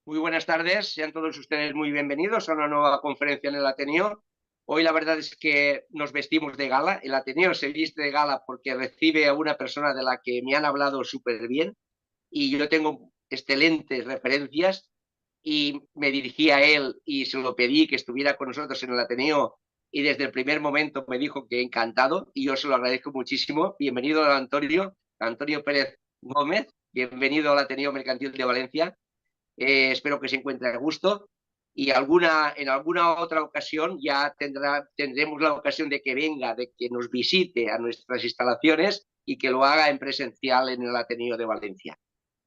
Muy buenas tardes, sean todos ustedes muy bienvenidos a una nueva conferencia en el Ateneo. Hoy la verdad es que nos vestimos de gala. El Ateneo se viste de gala porque recibe a una persona de la que me han hablado súper bien y yo tengo excelentes referencias y me dirigí a él y se lo pedí que estuviera con nosotros en el Ateneo y desde el primer momento me dijo que encantado y yo se lo agradezco muchísimo. Bienvenido Antonio Pérez Gómez, bienvenido al Ateneo Mercantil de Valencia. Espero que se encuentre a gusto y en alguna otra ocasión ya tendremos la ocasión de que venga, de que nos visite a nuestras instalaciones y que lo haga en presencial en el Ateneo de Valencia.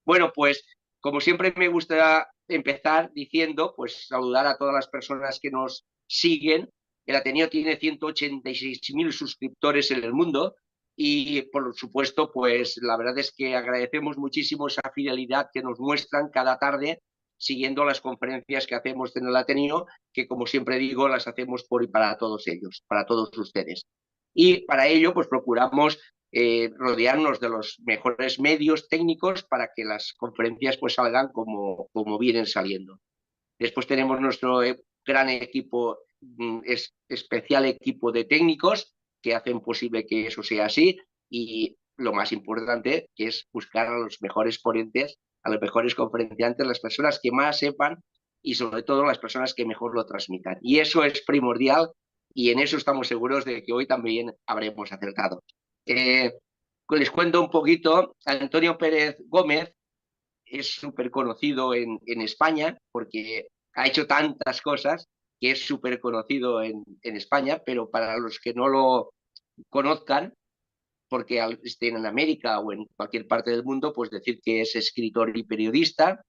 Bueno, pues como siempre me gusta empezar diciendo, pues saludar a todas las personas que nos siguen. El Ateneo tiene 186.000 suscriptores en el mundo y por supuesto, pues la verdad es que agradecemos muchísimo esa fidelidad que nos muestran cada tarde siguiendo las conferencias que hacemos en el Ateneo, que como siempre digo, las hacemos por y para todos ellos, para todos ustedes. Y para ello, pues procuramos rodearnos de los mejores medios técnicos para que las conferencias pues salgan como vienen saliendo. Después tenemos nuestro gran equipo, especial equipo de técnicos que hacen posible que eso sea así y lo más importante que es buscar a los mejores ponentes, a los mejores conferenciantes, las personas que más sepan y sobre todo las personas que mejor lo transmitan. Y eso es primordial y en eso estamos seguros de que hoy también habremos acertado. Eh, les cuento un poquito, Antonio Pérez Gómez es súper conocido en España porque ha hecho tantas cosas que es súper conocido en España, pero para los que no lo conozcan, porque estén en América o en cualquier parte del mundo, pues decir que es escritor y periodista,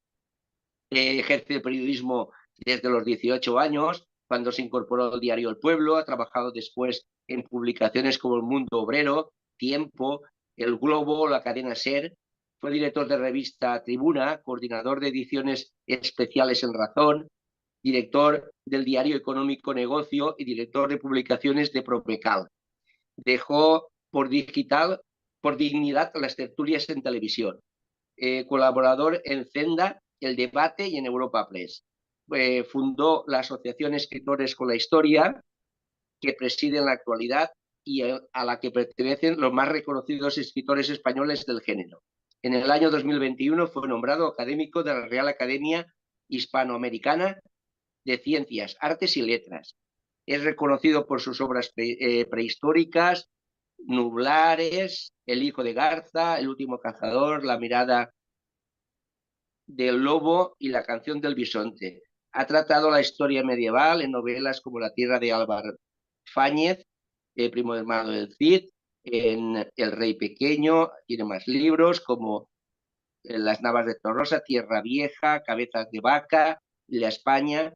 ejerce el periodismo desde los 18 años, cuando se incorporó al diario El Pueblo, ha trabajado después en publicaciones como El Mundo Obrero, Tiempo, El Globo, la cadena SER, fue director de revista Tribuna, coordinador de ediciones especiales en Razón, director del diario Económico Negocio y director de publicaciones de Propecal. Dejó por dignidad las tertulias en televisión. Colaborador en Zenda, El Debate y en Europa Press. Fundó la Asociación Escritores con la Historia, que preside en la actualidad y a la que pertenecen los más reconocidos escritores españoles del género. En el año 2021 fue nombrado académico de la Real Academia Hispanoamericana de Ciencias, Artes y Letras. Es reconocido por sus obras prehistóricas, Nublares, El hijo de Garza, El último cazador, La mirada del lobo y La canción del bisonte. Ha tratado la historia medieval en novelas como La tierra de Álvar Fáñez, primo hermano del Cid, en El rey pequeño, tiene más libros como Las navas de Torrosa, Tierra vieja, Cabezas de vaca, La España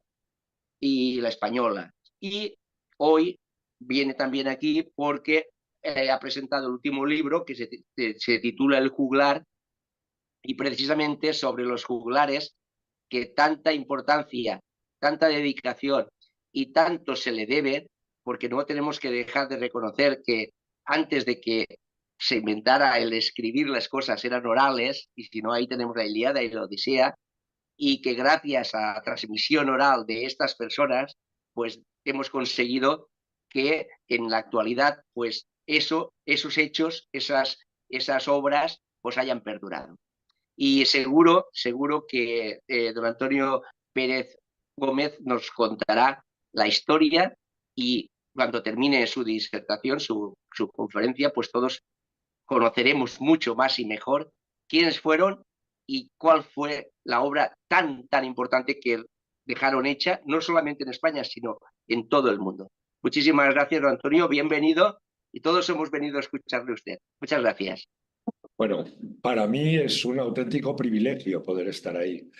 y La española. Y hoy viene también aquí porque ha presentado el último libro que se titula El juglar y precisamente sobre los juglares que tanta importancia, tanta dedicación y tanto se le debe, porque no tenemos que dejar de reconocer que antes de que se inventara el escribir las cosas eran orales, y si no ahí tenemos la Ilíada y la Odisea, y que gracias a la transmisión oral de estas personas, pues hemos conseguido que en la actualidad, pues esos hechos, esas obras, pues hayan perdurado. Y seguro que don Antonio Pérez Gómez nos contará la historia y cuando termine su disertación, su conferencia, pues todos conoceremos mucho más y mejor quiénes fueron y cuál fue la obra tan importante que dejaron hecha, no solamente en España, sino en todo el mundo. Muchísimas gracias, don Antonio, bienvenido y todos hemos venido a escucharle a usted. Muchas gracias. Bueno, para mí es un auténtico privilegio poder estar ahí.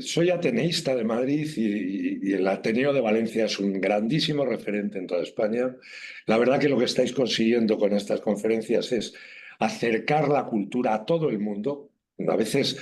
Soy ateneísta de Madrid y el Ateneo de Valencia es un grandísimo referente en toda España. La verdad que lo que estáis consiguiendo con estas conferencias es acercar la cultura a todo el mundo. A veces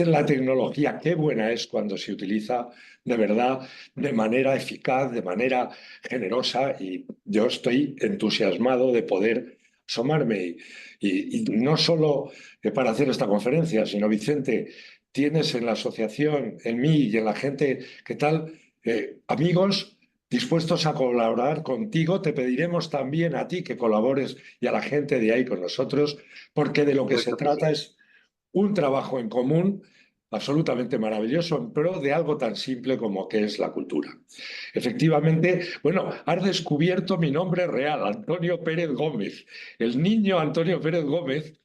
la tecnología, qué buena es cuando se utiliza de verdad, de manera eficaz, de manera generosa, y yo estoy entusiasmado de poder asomarme y no solo para hacer esta conferencia, sino Vicente, tienes en la asociación, en mí y en la gente que tal, amigos dispuestos a colaborar contigo. Te pediremos también a ti que colabores y a la gente de ahí con nosotros, porque de lo que se Puesto que sí. trata es un trabajo en común absolutamente maravilloso en pro de algo tan simple como que es la cultura. Efectivamente, bueno, has descubierto mi nombre real, Antonio Pérez Gómez. El niño Antonio Pérez Gómez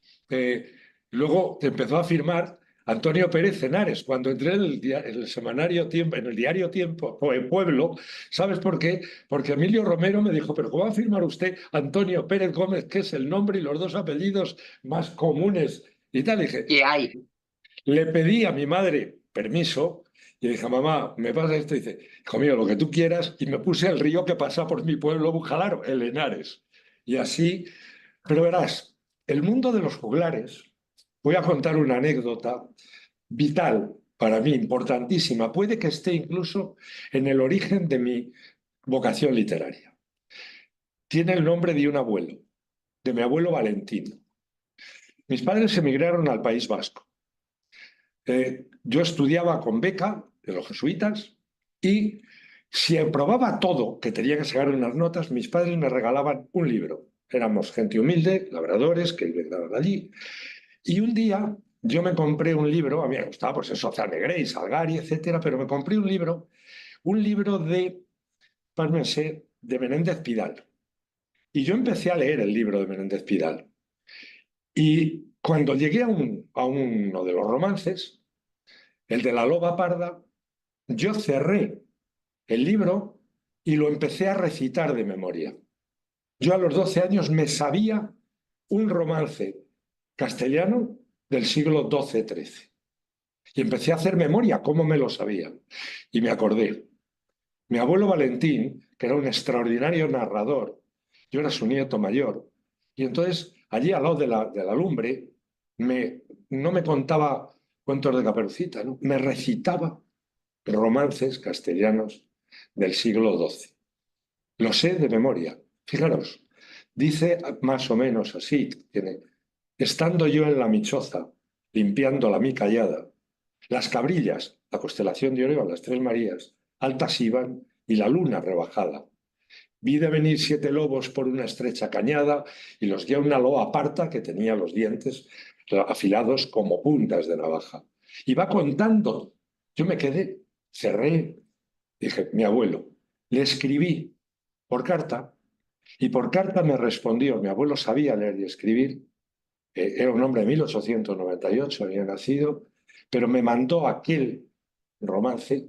luego empezó a firmar Antonio Pérez Henares. Cuando entré en el semanario Tiempo, en el diario Tiempo, o en Pueblo, ¿sabes por qué? Porque Emilio Romero me dijo, pero ¿cómo va a firmar usted Antonio Pérez Gómez, que es el nombre y los dos apellidos más comunes? Y tal, y dije, ¿Qué hay? le pedí a mi madre permiso y le dije, mamá, me pasa esto. Y dice, hijo mío, lo que tú quieras. Y me puse el río que pasa por mi pueblo, Bujalaro, el Henares. Y así, pero verás, el mundo de los juglares, voy a contar una anécdota vital para mí, importantísima. Puede que esté incluso en el origen de mi vocación literaria. Tiene el nombre de un abuelo, de mi abuelo Valentín. Mis padres emigraron al País Vasco. Yo estudiaba con beca en los jesuitas y si aprobaba todo, que tenía que sacar unas notas, mis padres me regalaban un libro. Éramos gente humilde, labradores, que vivían allí. Y un día yo me compré un libro, a mí me gustaba pues eso, Negrey, Salgari, etcétera, pero me compré un libro de, pármense, de Menéndez Pidal. Y yo empecé a leer el libro de Menéndez Pidal. Y cuando llegué a uno de los romances, el de la loba parda, yo cerré el libro y lo empecé a recitar de memoria. Yo a los 12 años me sabía un romance castellano del siglo XII-XIII. Y empecé a hacer memoria, cómo me lo sabía. Y me acordé. Mi abuelo Valentín, que era un extraordinario narrador, yo era su nieto mayor, y entonces allí al lado de la lumbre no me contaba cuentos de Caperucita, ¿no? Me recitaba romances castellanos del siglo XII. Lo sé de memoria. Fijaros, dice más o menos así, tiene, estando yo en la michoza, limpiando la mi callada, las cabrillas, la constelación de Orión, las tres Marías, altas iban y la luna rebajada. Vi de venir 7 lobos por una estrecha cañada y los guía una loa aparta que tenía los dientes afilados como puntas de navaja. Y va contando. Yo me quedé, cerré, dije, mi abuelo. Le escribí por carta y por carta me respondió. Mi abuelo sabía leer y escribir. Era un hombre de 1898, había nacido, pero me mandó aquel romance.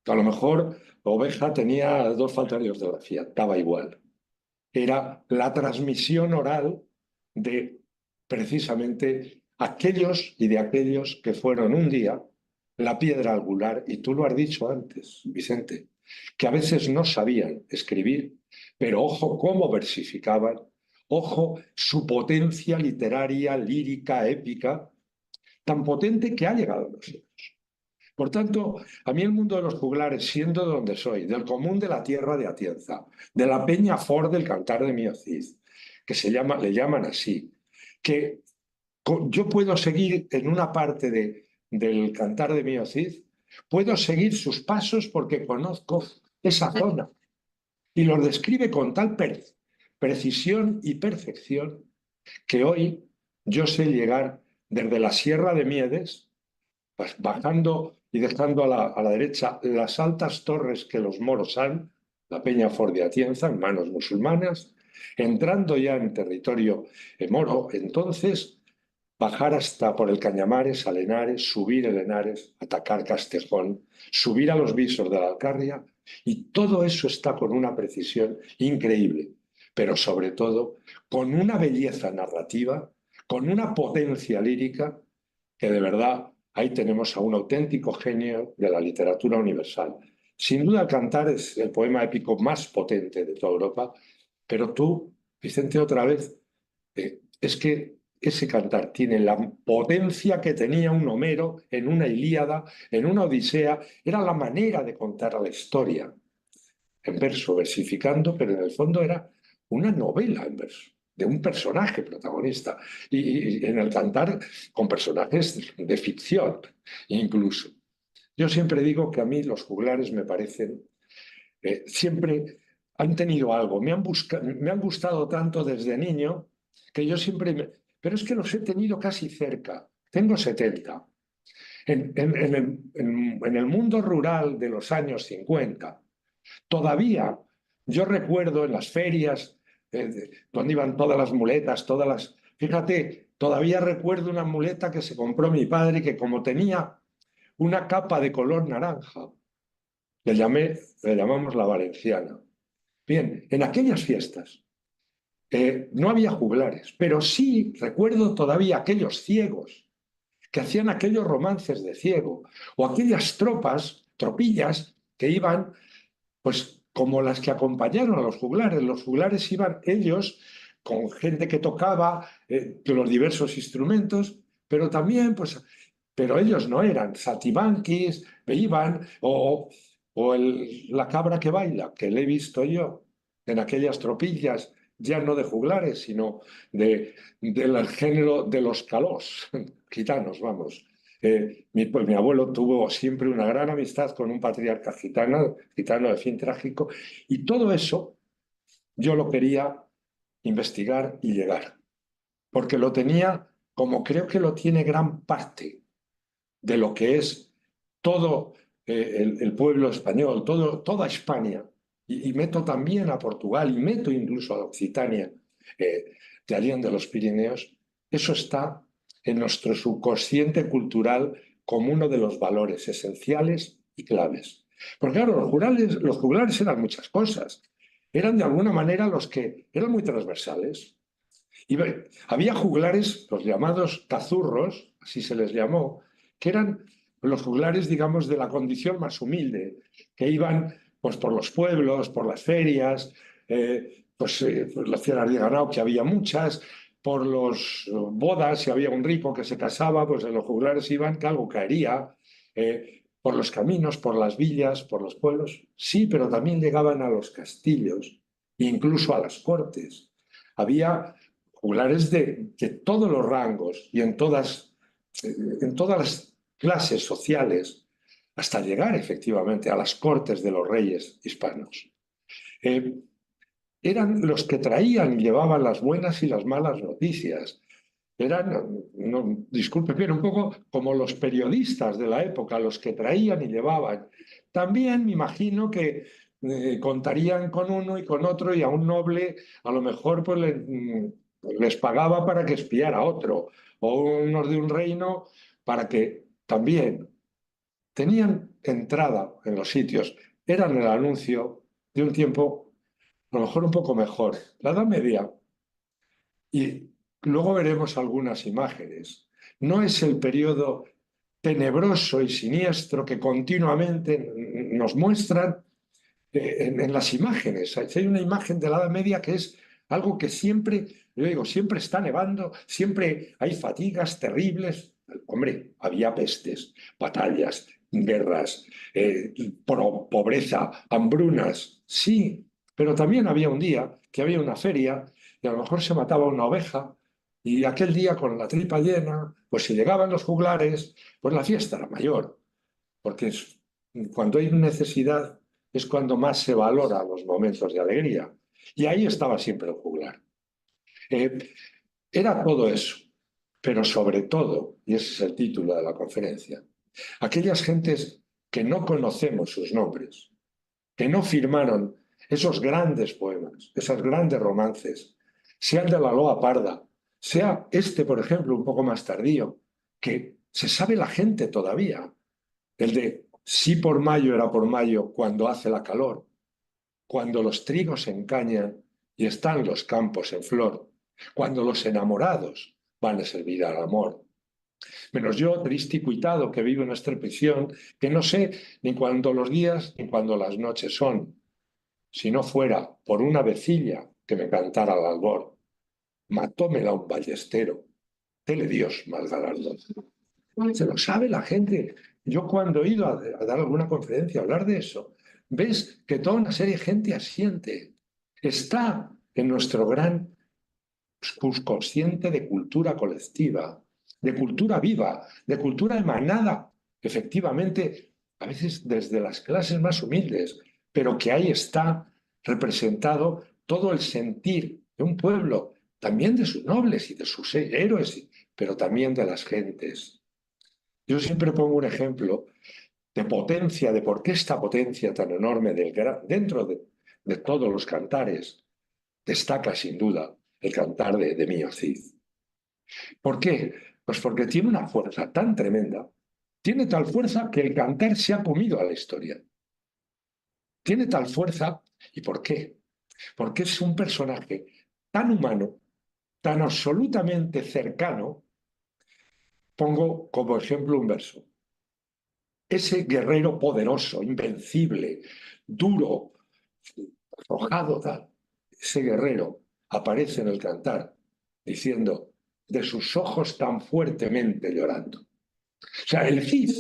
A lo mejor Oveja tenía 2 faltas de ortografía, estaba igual. Era la transmisión oral de precisamente aquellos y de aquellos que fueron un día la piedra angular, y tú lo has dicho antes, Vicente, que a veces no sabían escribir, pero ojo cómo versificaban, ojo su potencia literaria, lírica, épica, tan potente que ha llegado a nosotros. Por tanto, a mí el mundo de los juglares, siendo de donde soy, del común de la tierra de Atienza, de la peña for del Cantar de Miocid, que le llaman así, que yo puedo seguir en una parte del Cantar de Miocid, puedo seguir sus pasos porque conozco esa zona y los describe con tal precisión y perfección que hoy yo sé llegar desde la Sierra de Miedes, bajando y dejando a la derecha las altas torres que los moros han, la Peña Fort de Atienza, en manos musulmanas, entrando ya en territorio moro, entonces bajar hasta por el Cañamares, a Henares, subir el Henares, atacar Castejón, subir a los visos de la Alcarria, y todo eso está con una precisión increíble, pero sobre todo con una belleza narrativa, con una potencia lírica que de verdad ahí tenemos a un auténtico genio de la literatura universal. Sin duda, el Cantar es el poema épico más potente de toda Europa, pero tú, Vicente, otra vez, es que ese Cantar tiene la potencia que tenía un Homero en una Ilíada, en una Odisea, era la manera de contar la historia en verso, versificando, pero en el fondo era una novela en verso. de un personaje protagonista. Y en el cantar con personajes de ficción, incluso. Yo siempre digo que a mí los juglares me parecen, siempre han tenido algo, me han gustado tanto desde niño que yo siempre, pero es que los he tenido casi cerca. Tengo 70. En el mundo rural de los años 50, todavía yo recuerdo en las ferias, donde iban todas las muletas, todas las... Fíjate, todavía recuerdo una muleta que se compró mi padre que como tenía una capa de color naranja, le llamamos la valenciana. Bien, en aquellas fiestas no había juglares, pero sí recuerdo todavía aquellos ciegos que hacían aquellos romances de ciego, o aquellas tropillas que iban, pues como las que acompañaron a los juglares. Los juglares iban ellos con gente que tocaba los diversos instrumentos, pero también, pues, pero ellos no eran saltimbanquis, iban, la cabra que baila, que le he visto yo en aquellas tropillas, ya no de juglares, sino del género de los calós, gitanos, vamos. Pues, mi abuelo tuvo siempre una gran amistad con un patriarca gitano de fin trágico, y todo eso yo lo quería investigar y llegar, porque lo tenía, como creo que lo tiene gran parte de lo que es todo el pueblo español, toda España, y meto también a Portugal, y meto incluso a Occitania, de Allende de los Pirineos. Eso está en nuestro subconsciente cultural como uno de los valores esenciales y claves. Porque claro, los juglares eran muchas cosas. Eran de alguna manera los que eran muy transversales. Y había juglares, los llamados cazurros, así se les llamó, que eran los juglares, digamos, de la condición más humilde, que iban pues, por los pueblos, por las ferias, pues las fieras de ganado, que había muchas, por los bodas, si había un rico que se casaba, pues en los juglares iban, que algo caería, por los caminos, por las villas, por los pueblos. Sí, pero también llegaban a los castillos, incluso a las cortes. Había juglares de todos los rangos y en todas las clases sociales, hasta llegar efectivamente a las cortes de los reyes hispanos. Eran los que traían y llevaban las buenas y las malas noticias. Eran, no, disculpe, pero un poco como los periodistas de la época, los que traían y llevaban. También me imagino que contarían con uno y con otro, y a un noble a lo mejor pues les pagaba para que espiara a otro, o unos de un reino para que también tenían entrada en los sitios. Eran el anuncio de un tiempo a lo mejor un poco mejor, la Edad Media. Y luego veremos algunas imágenes. No es el periodo tenebroso y siniestro que continuamente nos muestran en las imágenes. Hay una imagen de la Edad Media que es algo que siempre, yo digo, siempre está nevando, siempre hay fatigas terribles. Hombre, había pestes, batallas, guerras, pobreza, hambrunas, sí, pero también había un día que había una feria y a lo mejor se mataba una oveja, y aquel día con la tripa llena, pues si llegaban los juglares, pues la fiesta era mayor, porque cuando hay necesidad es cuando más se valora los momentos de alegría. Y ahí estaba siempre el juglar. Eh, Era todo eso, pero sobre todo, y ese es el título de la conferencia, aquellas gentes que no conocemos sus nombres, que no firmaron esos grandes poemas, esos grandes romances, sea el de la Loa Parda, sea este, por ejemplo, un poco más tardío, que se sabe la gente todavía, el de sí por mayo era por mayo cuando hace la calor, cuando los trigos se encañan y están los campos en flor, cuando los enamorados van a servir al amor. Menos yo, triste y cuitado, que vivo en esta prisión, que no sé ni cuándo los días ni cuándo las noches son, si no fuera por una vecilla que me cantara al albor. Matómela un ballestero, dele Dios mal galardón. Se lo sabe la gente. Yo cuando he ido a dar alguna conferencia a hablar de eso, ves que toda una serie de gente asiente. Está en nuestro gran consciente de cultura colectiva, de cultura viva, de cultura emanada, efectivamente, a veces desde las clases más humildes, pero que ahí está representado todo el sentir de un pueblo, también de sus nobles y de sus héroes, pero también de las gentes. Yo siempre pongo un ejemplo de potencia, de por qué esta potencia tan enorme dentro de todos los cantares destaca sin duda el cantar de Mío Cid. ¿Por qué? Pues porque tiene una fuerza tan tremenda, tiene tal fuerza que el cantar se ha comido a la historia. Tiene tal fuerza, ¿y por qué? Porque es un personaje tan humano, tan absolutamente cercano. Pongo como ejemplo un verso. Ese guerrero poderoso, invencible, duro, arrojado, tal, ese guerrero aparece en el cantar diciendo, de sus ojos tan fuertemente llorando. O sea, el Cid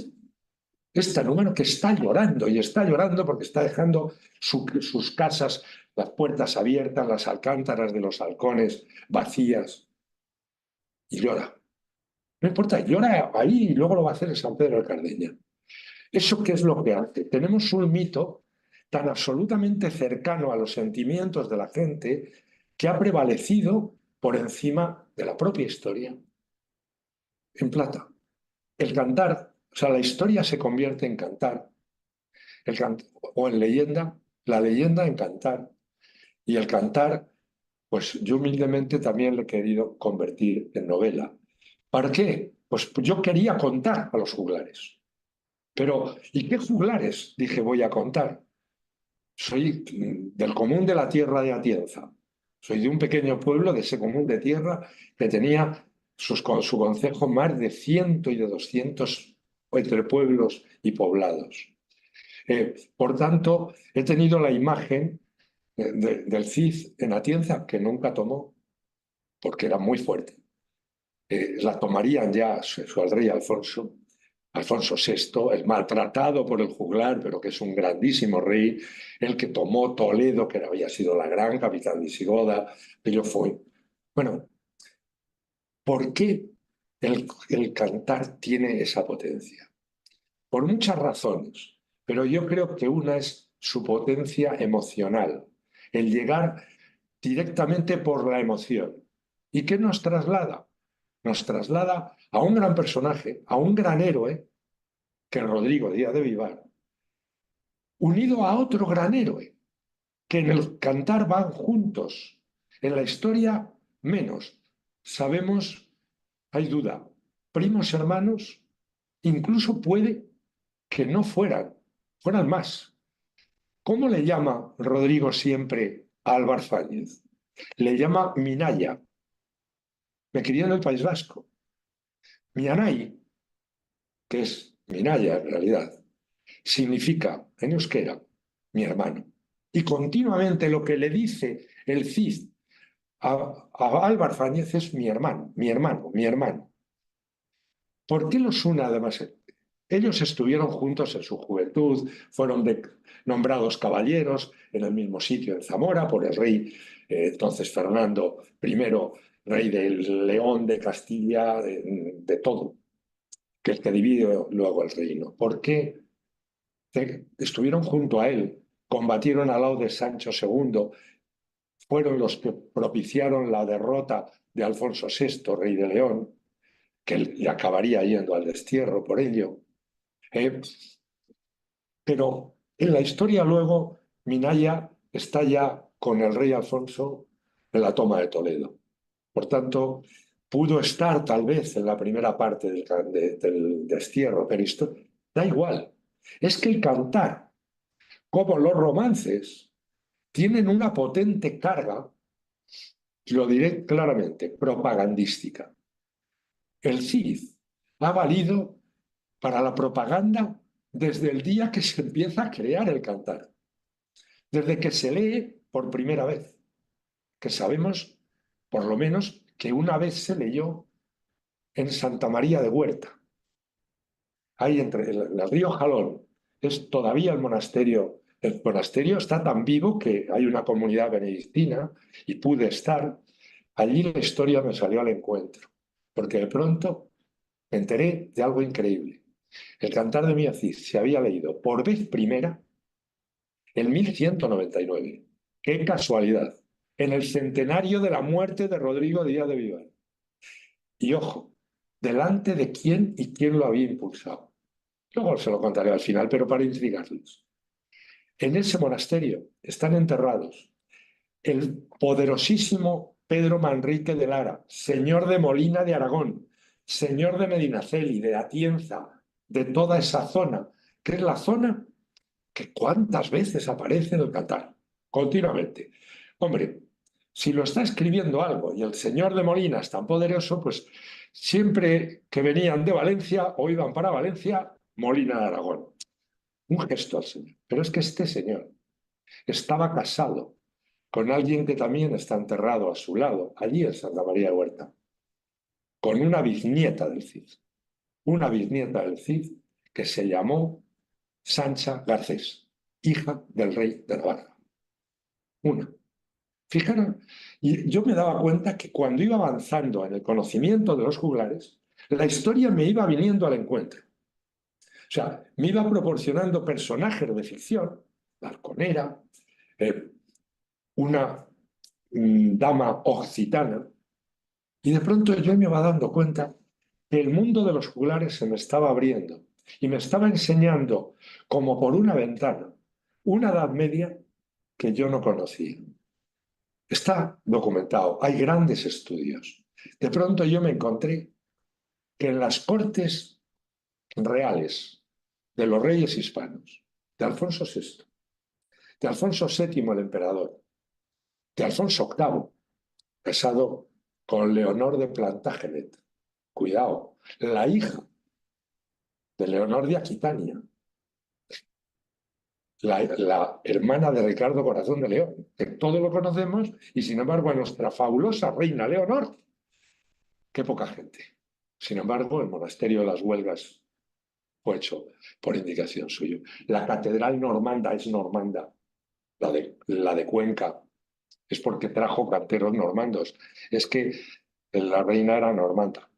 es tan humano que está llorando y está llorando porque está dejando sus casas, las puertas abiertas, las alcántaras de los halcones vacías y llora. No importa, llora ahí y luego lo va a hacer en San Pedro de Cardeña. ¿Eso qué es lo que hace? Tenemos un mito tan absolutamente cercano a los sentimientos de la gente que ha prevalecido por encima de la propia historia. En plata. El cantar, o sea, la historia se convierte en cantar, o en leyenda, la leyenda en cantar. Y el cantar, pues yo humildemente también lo he querido convertir en novela. ¿Para qué? Pues yo quería contar a los juglares. Pero, ¿y qué juglares? Dije, voy a contar. Soy del común de la tierra de Atienza. Soy de un pequeño pueblo de ese común de tierra que tenía su concejo más de 100 y de 200 entre pueblos y poblados. Por tanto, he tenido la imagen del Cid en Atienza que nunca tomó porque era muy fuerte. La tomarían ya al rey Alfonso, Alfonso VI, el maltratado por el juglar, pero que es un grandísimo rey, el que tomó Toledo, que había sido la gran capital visigoda, pero fue. Bueno, ¿por qué el cantar tiene esa potencia? Por muchas razones, pero yo creo que una es su potencia emocional, el llegar directamente por la emoción. ¿Y qué nos traslada? Nos traslada a un gran personaje, a un gran héroe, que es Rodrigo Díaz de Vivar, unido a otro gran héroe, que en el cantar van juntos. En la historia, menos. Sabemos, hay duda, primos hermanos, incluso puede que no fueran más. ¿Cómo le llama Rodrigo siempre a Álvar Fáñez? Le llama Minaya. Me crié en el País Vasco. Mianay, que es Minaya en realidad, significa en euskera mi hermano. Y continuamente lo que le dice el Cid a Álvar Fáñez es mi hermano, mi hermano, mi hermano. ¿Por qué los une además? Ellos estuvieron juntos en su juventud, fueron nombrados caballeros en el mismo sitio en Zamora por el rey, entonces Fernando I, rey del León, de Castilla, de todo, que es que divide luego el reino. ¿Por qué estuvieron junto a él? Combatieron al lado de Sancho II, fueron los que propiciaron la derrota de Alfonso VI, rey de León, que le acabaría yendo al destierro por ello. Pero en la historia luego Minaya está ya con el rey Alfonso en la toma de Toledo. Por tanto, pudo estar tal vez en la primera parte del destierro, pero esto da igual. Es que el cantar, como los romances, tienen una potente carga, lo diré claramente, propagandística. El Cid ha valido para la propaganda desde el día que se empieza a crear el cantar, desde que se lee por primera vez, que sabemos por lo menos que una vez se leyó en Santa María de Huerta. Ahí entre el río Jalón es todavía el monasterio. El monasterio está tan vivo que hay una comunidad benedictina y pude estar. Allí la historia me salió al encuentro, porque de pronto me enteré de algo increíble. El Cantar de Mía Cid se había leído por vez primera en 1199. ¡Qué casualidad! En el centenario de la muerte de Rodrigo Díaz de Vivar. Y ojo, delante de quién y quién lo había impulsado. Luego se lo contaré al final, pero para intrigarlos. En ese monasterio están enterrados el poderosísimo Pedro Manrique de Lara, señor de Molina de Aragón, señor de Medinaceli, de Atienza, de toda esa zona, que es la zona que cuántas veces aparece en el Catar, continuamente. Hombre, si lo está escribiendo algo y el señor de Molina es tan poderoso, pues siempre que venían de Valencia o iban para Valencia, Molina de Aragón. Un gesto al señor. Pero es que este señor estaba casado con alguien que también está enterrado a su lado, allí en Santa María de Huerta, con una bisnieta del Cid. Una bisnieta del Cid que se llamó Sancha Garcés, hija del rey de Navarra. Una. Fijaros, y yo me daba cuenta que cuando iba avanzando en el conocimiento de los juglares, la historia me iba viniendo al encuentro. O sea, me iba proporcionando personajes de ficción, la arconera, una dama occitana, y de pronto yo me iba dando cuenta que el mundo de los juglares se me estaba abriendo y me estaba enseñando, como por una ventana, una Edad Media que yo no conocía. Está documentado, hay grandes estudios. De pronto yo me encontré que en las cortes reales de los reyes hispanos, de Alfonso VI, de Alfonso VII el emperador, de Alfonso VIII, casado con Leonor de Plantagenet, cuidado, la hija de Leonor de Aquitania, la hermana de Ricardo Corazón de León, que todos lo conocemos, y sin embargo a nuestra fabulosa reina Leonor, qué poca gente. Sin embargo, el monasterio de las Huelgas fue hecho por indicación suya. La catedral normanda es normanda, la de Cuenca es porque trajo canteros normandos. Es que la reina era normanda,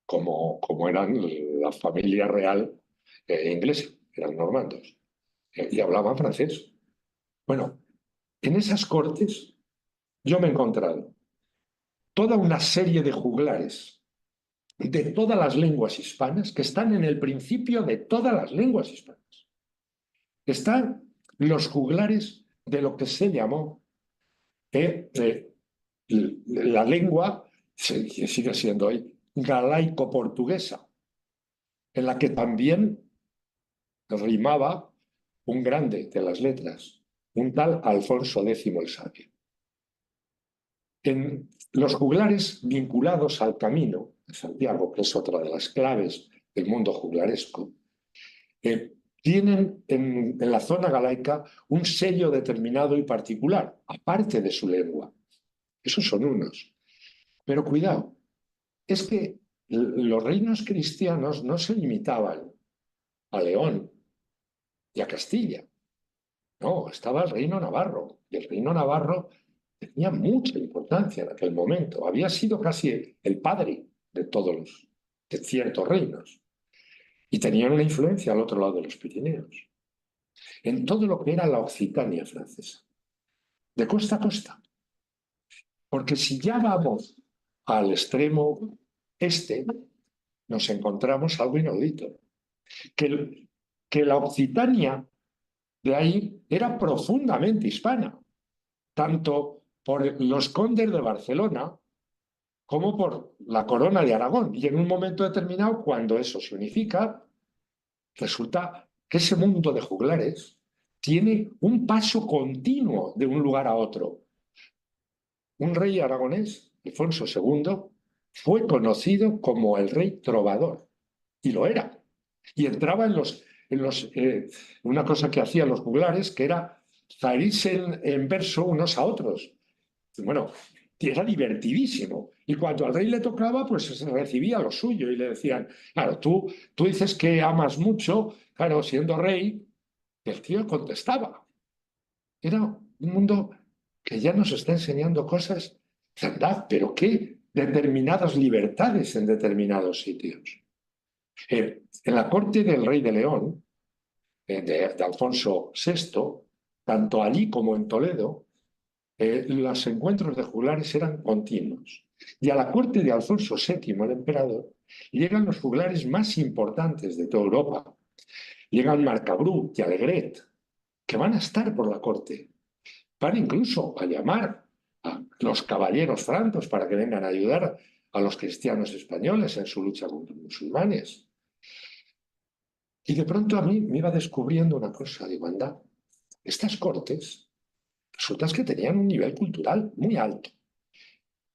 como eran la familia real inglesa, eran normandos, y hablaban francés. Bueno, en esas cortes yo me he encontrado toda una serie de juglares de todas las lenguas hispanas que están en el principio de todas las lenguas hispanas. Están los juglares de lo que se llamó la lengua, que sigue siendo hoy, galaico-portuguesa, en la que también rimaba un grande de las letras, un tal Alfonso X el Sabio. En los juglares vinculados al camino de Santiago, que es otra de las claves del mundo juglaresco, tienen en la zona galaica un sello determinado y particular, aparte de su lengua. Esos son unos. Pero cuidado, es que los reinos cristianos no se limitaban a León y a Castilla. No, estaba el reino navarro, y el reino navarro tenía mucha importancia en aquel momento. Había sido casi el padre de todos de ciertos reinos. Y tenían una influencia al otro lado de los Pirineos, en todo lo que era la Occitania francesa, de costa a costa. Porque si ya vamos al extremo este, nos encontramos algo inaudito. Que la Occitania de ahí era profundamente hispana, tanto por los condes de Barcelona como por la corona de Aragón. Y en un momento determinado, cuando eso se unifica, resulta que ese mundo de juglares tiene un paso continuo de un lugar a otro. Un rey aragonés, Alfonso II, fue conocido como el rey trovador, y lo era. Y entraba una cosa que hacían los juglares, que era salirse en verso unos a otros. Bueno, era divertidísimo. Y cuando al rey le tocaba, pues se recibía lo suyo y le decían, claro, tú dices que amas mucho, claro, siendo rey, el tío contestaba. Era un mundo que ya nos está enseñando cosas ¿Verdad? Pero qué determinadas libertades en determinados sitios. En la corte del rey de León, de Alfonso VI, tanto allí como en Toledo, los encuentros de juglares eran continuos. Y a la corte de Alfonso VII, el emperador, llegan los juglares más importantes de toda Europa. Llegan Marcabrú y Alegret, que van a estar por la corte. Van incluso a llamar a los caballeros francos para que vengan a ayudar a los cristianos españoles en su lucha contra los musulmanes. Y de pronto a mí me iba descubriendo una cosa, digo, anda, estas cortes resulta que tenían un nivel cultural muy alto.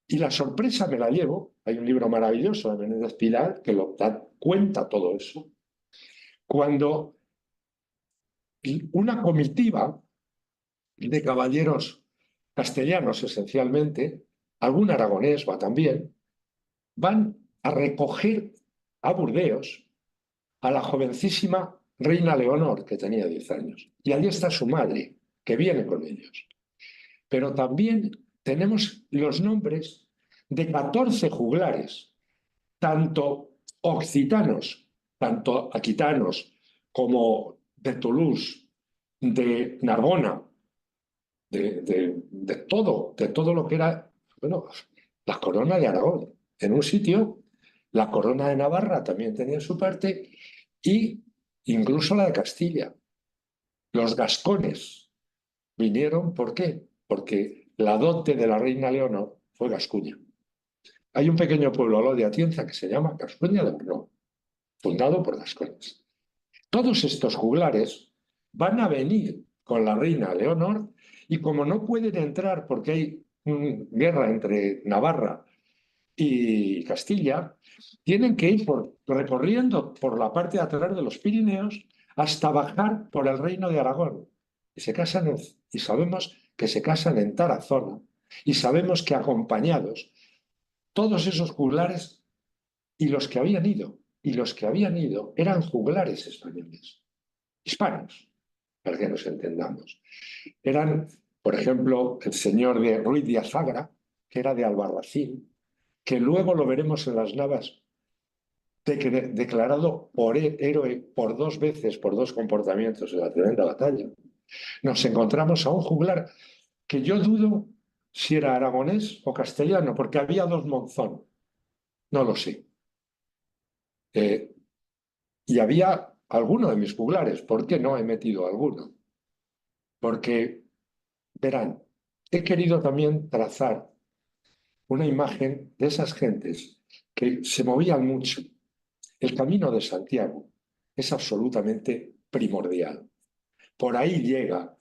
Y la sorpresa me la llevo, hay un libro maravilloso de Menéndez Pidal que cuenta todo eso, cuando una comitiva de caballeros castellanos esencialmente, algún aragonés va también, van a recoger a Burdeos a la jovencísima reina Leonor, que tenía 10 años. Y allí está su madre, que viene con ellos. Pero también tenemos los nombres de 14 juglares, tanto occitanos, tanto aquitanos, como de Toulouse, de Narbona, de todo lo que era, bueno, la corona de Aragón. En un sitio, la corona de Navarra también tenía su parte y incluso la de Castilla. Los gascones vinieron, ¿por qué? Porque la dote de la reina Leonor fue Gascuña. Hay un pequeño pueblo al lado de Atienza que se llama Gascuña de Brno, fundado por gascones. Todos estos juglares van a venir con la reina Leonor y como no pueden entrar porque hay guerra entre Navarra y Castilla, tienen que ir recorriendo por la parte de atrás de los Pirineos hasta bajar por el reino de Aragón. Y se casan y sabemos que se casan en Tarazona y sabemos que acompañados todos esos juglares y los que habían ido eran juglares españoles, hispanos, para que nos entendamos. Eran, por ejemplo, el señor de Ruiz de Azagra, que era de Albarracín, que luego lo veremos en las Navas, declarado héroe por 2 veces por 2 comportamientos en la tremenda batalla. Nos encontramos a un juglar que yo dudo si era aragonés o castellano, porque había 2 Monzón, no lo sé. Y había alguno de mis juglares, ¿por qué no he metido alguno? Porque, verán, he querido también trazar una imagen de esas gentes que se movían mucho. El camino de Santiago es absolutamente primordial. Por ahí llega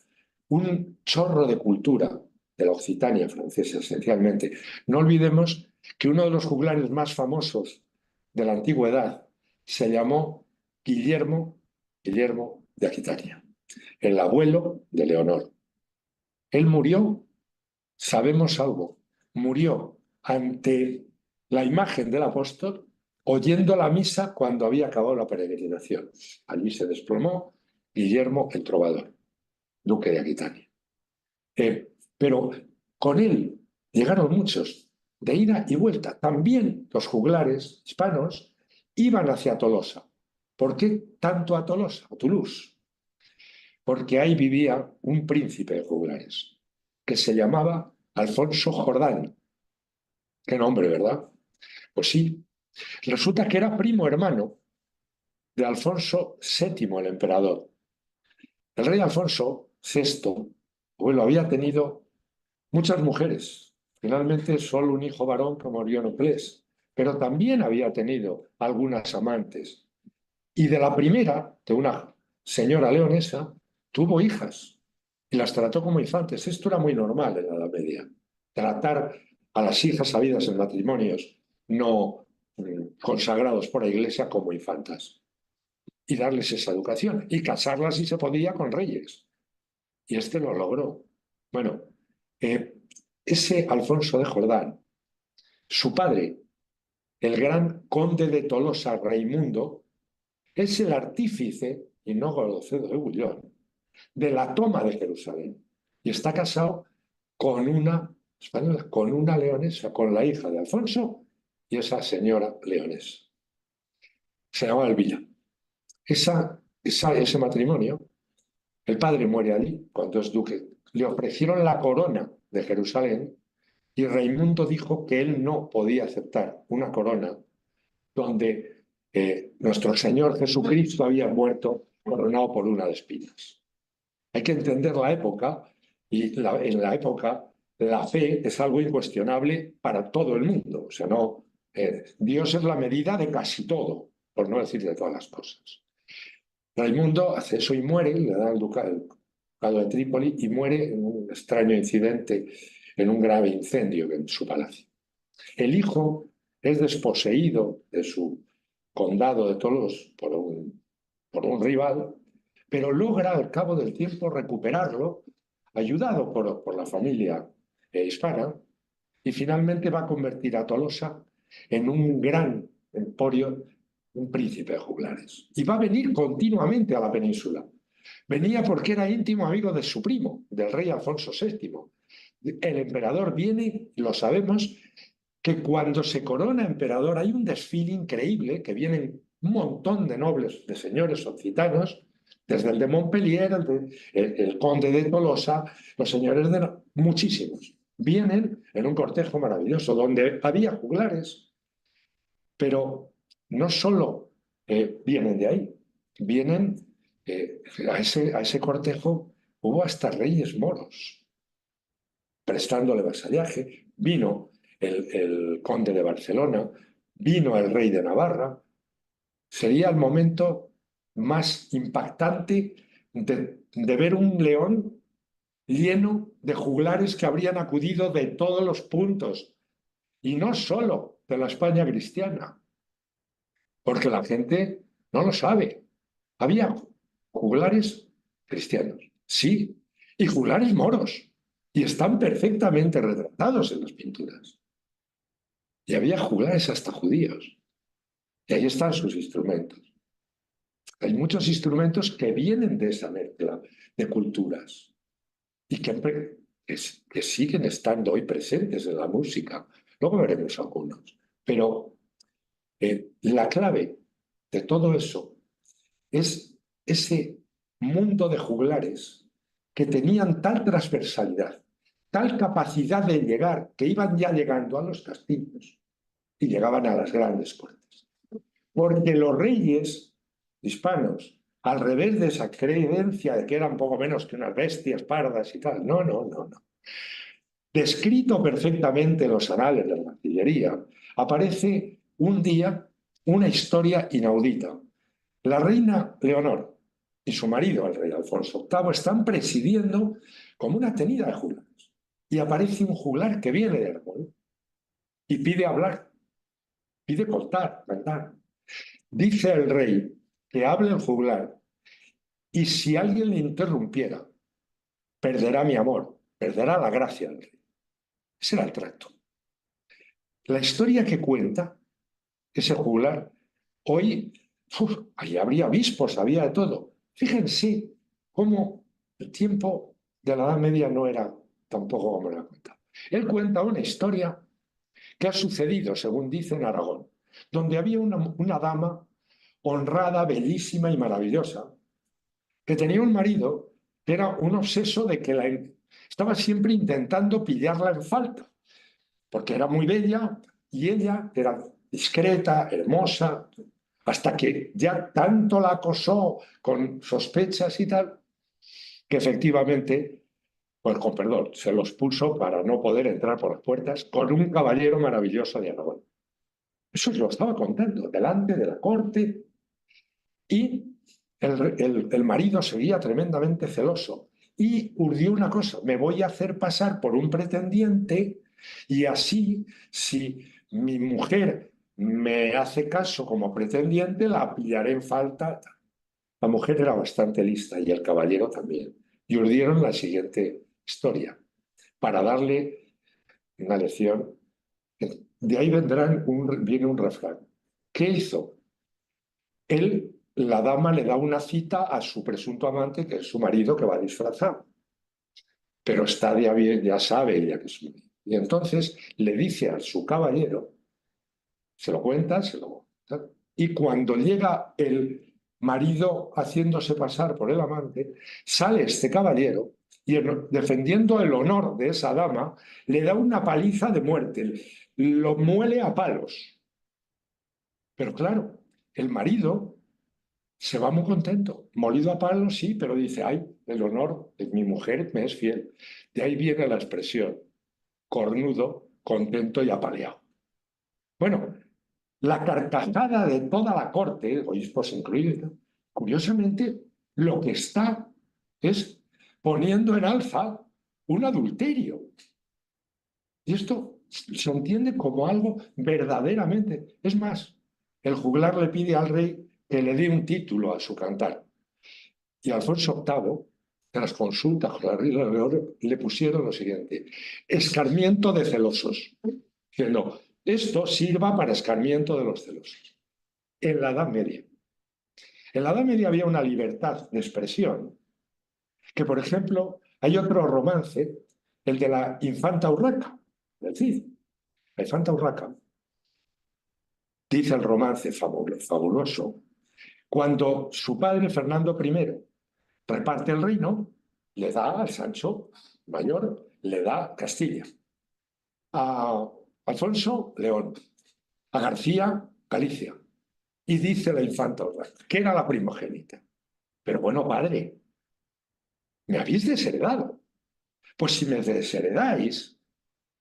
un chorro de cultura de la Occitania francesa, esencialmente. No olvidemos que uno de los juglares más famosos de la antigüedad se llamó Guillermo de Aquitania, el abuelo de Leonor. Él murió, sabemos algo, murió ante la imagen del apóstol oyendo la misa cuando había acabado la peregrinación. Allí se desplomó Guillermo el Trovador, duque de Aquitania. Pero con él llegaron muchos de ida y vuelta. También los juglares hispanos iban hacia Tolosa. ¿Por qué tanto a Tolosa, a Toulouse? Porque ahí vivía un príncipe de juglares que se llamaba Alfonso Jordán. Qué nombre, ¿verdad? Pues sí. Resulta que era primo hermano de Alfonso VII, el emperador. El rey Alfonso VI, bueno, había tenido muchas mujeres. Finalmente, solo un hijo varón que murió en Oplés, pero también había tenido algunas amantes. Y de la primera, de una señora leonesa, tuvo hijas y las trató como infantes. Esto era muy normal en la Edad Media. Tratar a las hijas habidas en matrimonios no consagrados por la Iglesia como infantas y darles esa educación y casarlas si se podía con reyes. Y este lo logró. Bueno, ese Alfonso de Jordán, su padre, el gran conde de Tolosa, Raimundo, es el artífice, y no Godofredo de Bullón, de la toma de Jerusalén. Y está casado con una española, con una leonesa, con la hija de Alfonso y esa señora leonesa. Se llamaba Elvira. Ese matrimonio, el padre muere allí cuando es duque. Le ofrecieron la corona de Jerusalén y Raimundo dijo que él no podía aceptar una corona donde nuestro Señor Jesucristo había muerto coronado por una de espinas. Hay que entender la época y en la época la fe es algo incuestionable para todo el mundo. O sea, no, Dios es la medida de casi todo, por no decir de todas las cosas. Raimundo hace eso y muere, le da el ducado de Trípoli y muere en un extraño incidente, en un grave incendio en su palacio. El hijo es desposeído de su condado de Toulouse por un rival, pero logra al cabo del tiempo recuperarlo, ayudado por la familia hispana, y finalmente va a convertir a Tolosa en un gran emporio, un príncipe de juglares. Y va a venir continuamente a la península. Venía porque era íntimo amigo de su primo, del rey Alfonso VII. El emperador viene, lo sabemos, que cuando se corona emperador hay un desfile increíble, que vienen un montón de nobles, de señores occitanos, desde el de Montpellier, el conde de Tolosa, los señores de... muchísimos. Vienen en un cortejo maravilloso, donde había juglares, pero no solo vienen de ahí, vienen a ese cortejo, hubo hasta reyes moros, prestándole vasallaje, vino el conde de Barcelona, vino el rey de Navarra. Sería el momento más impactante de ver un León lleno de juglares que habrían acudido de todos los puntos, y no solo de la España cristiana, porque la gente no lo sabe. Había juglares cristianos, sí, y juglares moros, y están perfectamente retratados en las pinturas. Y había juglares hasta judíos. Y ahí están sus instrumentos. Hay muchos instrumentos que vienen de esa mezcla de culturas y que siguen estando hoy presentes en la música. Luego veremos algunos. Pero la clave de todo eso es ese mundo de juglares que tenían tal transversalidad, tal capacidad de llegar, que iban ya llegando a los castillos y llegaban a las grandes cortes. Porque los reyes hispanos, al revés de esa creencia de que eran poco menos que unas bestias pardas y tal, no, no, no, no. Descrito perfectamente en los anales de la artillería, aparece un día una historia inaudita. La reina Leonor y su marido, el rey Alfonso VIII, están presidiendo como una tenida de juglares. Y aparece un juglar que viene del árbol y pide hablar, pide cortar, cantar. Dice el rey que hable el juglar y si alguien le interrumpiera, perderá mi amor, perderá la gracia del rey. Ese era el trato. La historia que cuenta ese juglar, hoy ahí habría obispos, había de todo. Fíjense cómo el tiempo de la Edad Media no era tampoco como la cuenta. Él cuenta una historia que ha sucedido, según dice, en Aragón, donde había una dama honrada, bellísima y maravillosa, que tenía un marido que era un obseso de que estaba siempre intentando pillarla en falta, porque era muy bella y ella era discreta, hermosa, hasta que ya tanto la acosó con sospechas y tal, que efectivamente, pues con perdón, se los puso para no poder entrar por las puertas con un caballero maravilloso de Aragón. Eso se lo estaba contando delante de la corte y el marido seguía tremendamente celoso y urdió una cosa: me voy a hacer pasar por un pretendiente y así, si mi mujer me hace caso como pretendiente, la pillaré en falta. La mujer era bastante lista y el caballero también. Y urdieron la siguiente historia para darle una lección. De ahí viene un refrán. ¿Qué hizo? La dama le da una cita a su presunto amante, que es su marido, que va disfrazado. Pero ya sabe ella que es su marido. Y entonces le dice a su caballero, se lo cuenta, y cuando llega el marido haciéndose pasar por el amante, sale este caballero y defendiendo el honor de esa dama, le da una paliza de muerte, lo muele a palos. Pero claro, el marido se va muy contento, molido a palos, sí, pero dice, ay, el honor de mi mujer me es fiel. De ahí viene la expresión, cornudo, contento y apaleado. Bueno, la carcajada de toda la corte, obispos incluidos, curiosamente, lo que está es poniendo en alza un adulterio. Y esto se entiende como algo verdaderamente. Es más, el juglar le pide al rey que le dé un título a su cantar. Y Alfonso VIII, tras consulta con la reina de Oro, le pusieron lo siguiente: escarmiento de celosos. Diciendo, esto sirva para escarmiento de los celosos. En la Edad Media. En la Edad Media había una libertad de expresión que, por ejemplo, hay otro romance, el de la infanta Urraca, del Cid. La infanta Urraca, dice el romance fabuloso, cuando su padre Fernando I reparte el reino, le da al Sancho Mayor, le da Castilla, a Alfonso León, a García Galicia, y dice la infanta Urraca, que era la primogénita. Pero bueno, padre, me habéis desheredado. Pues si me desheredáis,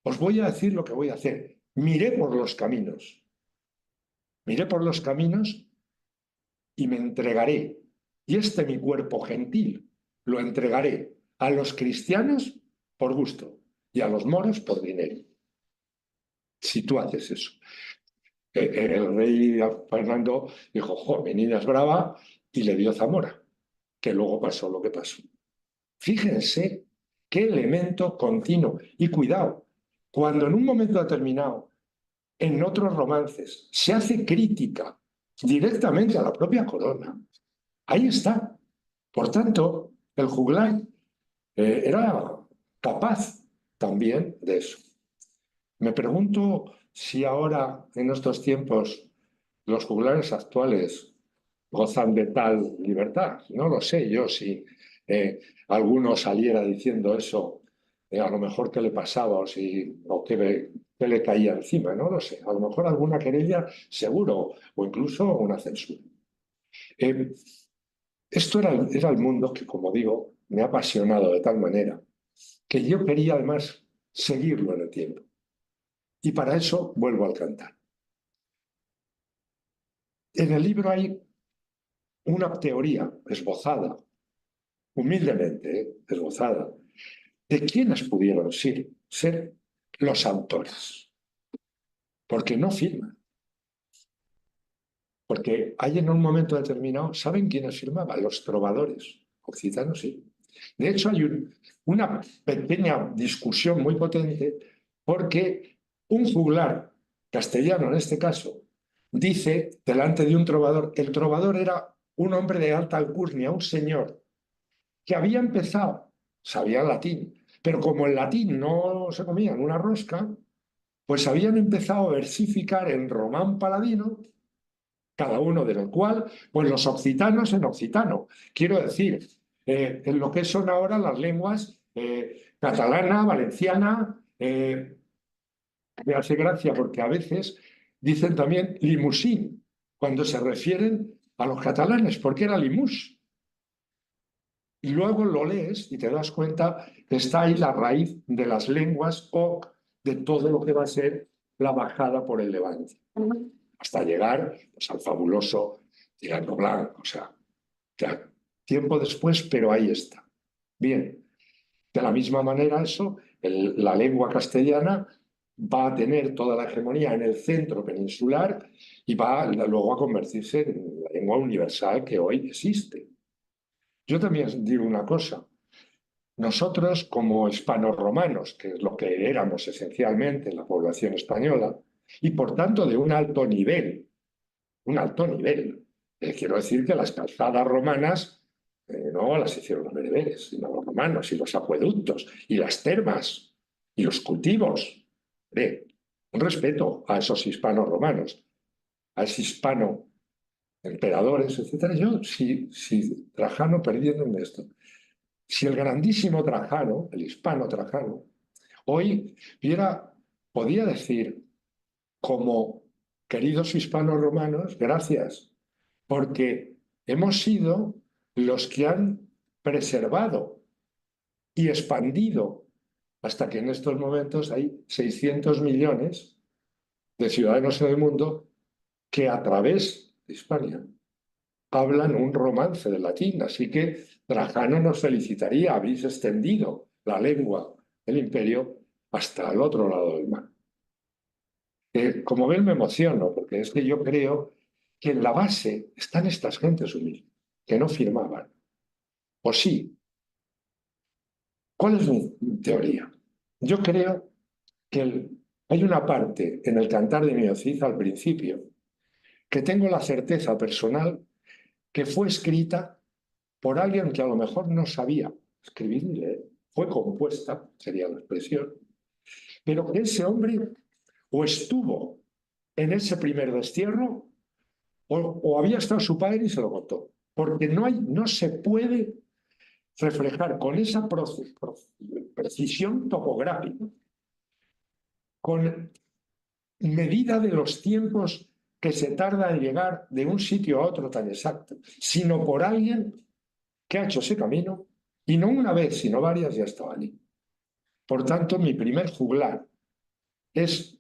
os voy a decir lo que voy a hacer. Miré por los caminos. Miré por los caminos y me entregaré. Y este mi cuerpo gentil lo entregaré a los cristianos por gusto y a los moros por dinero. Si tú haces eso. El rey Fernando dijo, jo, mi niña es brava, y le dio Zamora, que luego pasó lo que pasó. Fíjense qué elemento continuo. Y cuidado, cuando en un momento determinado, en otros romances, se hace crítica directamente a la propia corona, ahí está. Por tanto, el juglar era capaz también de eso. Me pregunto si ahora, en estos tiempos, los juglares actuales gozan de tal libertad. No lo sé yo si alguno saliera diciendo eso, a lo mejor qué le pasaba o qué le caía encima, no lo sé. A lo mejor alguna querella, seguro, o incluso una censura. Esto era el mundo que, como digo, me ha apasionado de tal manera que yo quería además seguirlo en el tiempo. Y para eso vuelvo al cantar. En el libro hay una teoría esbozada, humildemente esbozada, de quiénes pudieron ser los autores. Porque no firman. Porque hay en un momento determinado, ¿saben quiénes firmaban? Los trovadores occitanos, sí. De hecho, hay una pequeña discusión muy potente porque un juglar castellano, en este caso, dice delante de un trovador, el trovador era un hombre de alta alcurnia, un señor, que había empezado, sabía latín, pero como el latín no se comía en una rosca, pues habían empezado a versificar en román paladino, cada uno de los cual, pues los occitanos en occitano. Quiero decir, en lo que son ahora las lenguas catalana, valenciana, me hace gracia porque a veces dicen también limusín, cuando se refieren a los catalanes, porque era limus. Y luego lo lees y te das cuenta que está ahí la raíz de las lenguas o de todo lo que va a ser la bajada por el Levante, hasta llegar pues, al fabuloso Tirano Blanco. O sea, claro, tiempo después, pero ahí está. Bien, de la misma manera eso, la lengua castellana va a tener toda la hegemonía en el centro peninsular y va luego a convertirse en la lengua universal que hoy existe. Yo también digo una cosa. Nosotros, como hispanorromanos, que es lo que éramos esencialmente en la población española, y por tanto de un alto nivel. Quiero decir que las calzadas romanas no las hicieron los bereberes, sino los romanos, y los acueductos, y las termas. Y los cultivos, un respeto a esos hispanos romanos, a ese hispano emperadores, etcétera. Yo, si Trajano, perdiéndome esto, si el grandísimo Trajano, el hispano Trajano, hoy podía decir, como queridos hispanos romanos, gracias, porque hemos sido los que han preservado y expandido hasta que en estos momentos hay 600 millones de ciudadanos en el mundo que a través de Hispania hablan un romance del latín, así que Trajano nos felicitaría, habéis extendido la lengua del imperio hasta el otro lado del mar. Como ven, me emociono, porque es que yo creo que en la base están estas gentes humildes, que no firmaban. ¿O sí? ¿Cuál es mi teoría? Yo creo que hay una parte en el Cantar de Miocid al principio que tengo la certeza personal que fue escrita por alguien que a lo mejor no sabía escribir ni leer. Fue compuesta, sería la expresión, pero que ese hombre o estuvo en ese primer destierro o había estado su padre y se lo contó. Porque no se puede reflejar con esa precisión topográfica, con medida de los tiempos que se tarda en llegar de un sitio a otro tan exacto, sino por alguien que ha hecho ese camino y no una vez, sino varias, ya estaba allí. Por tanto, mi primer juglar es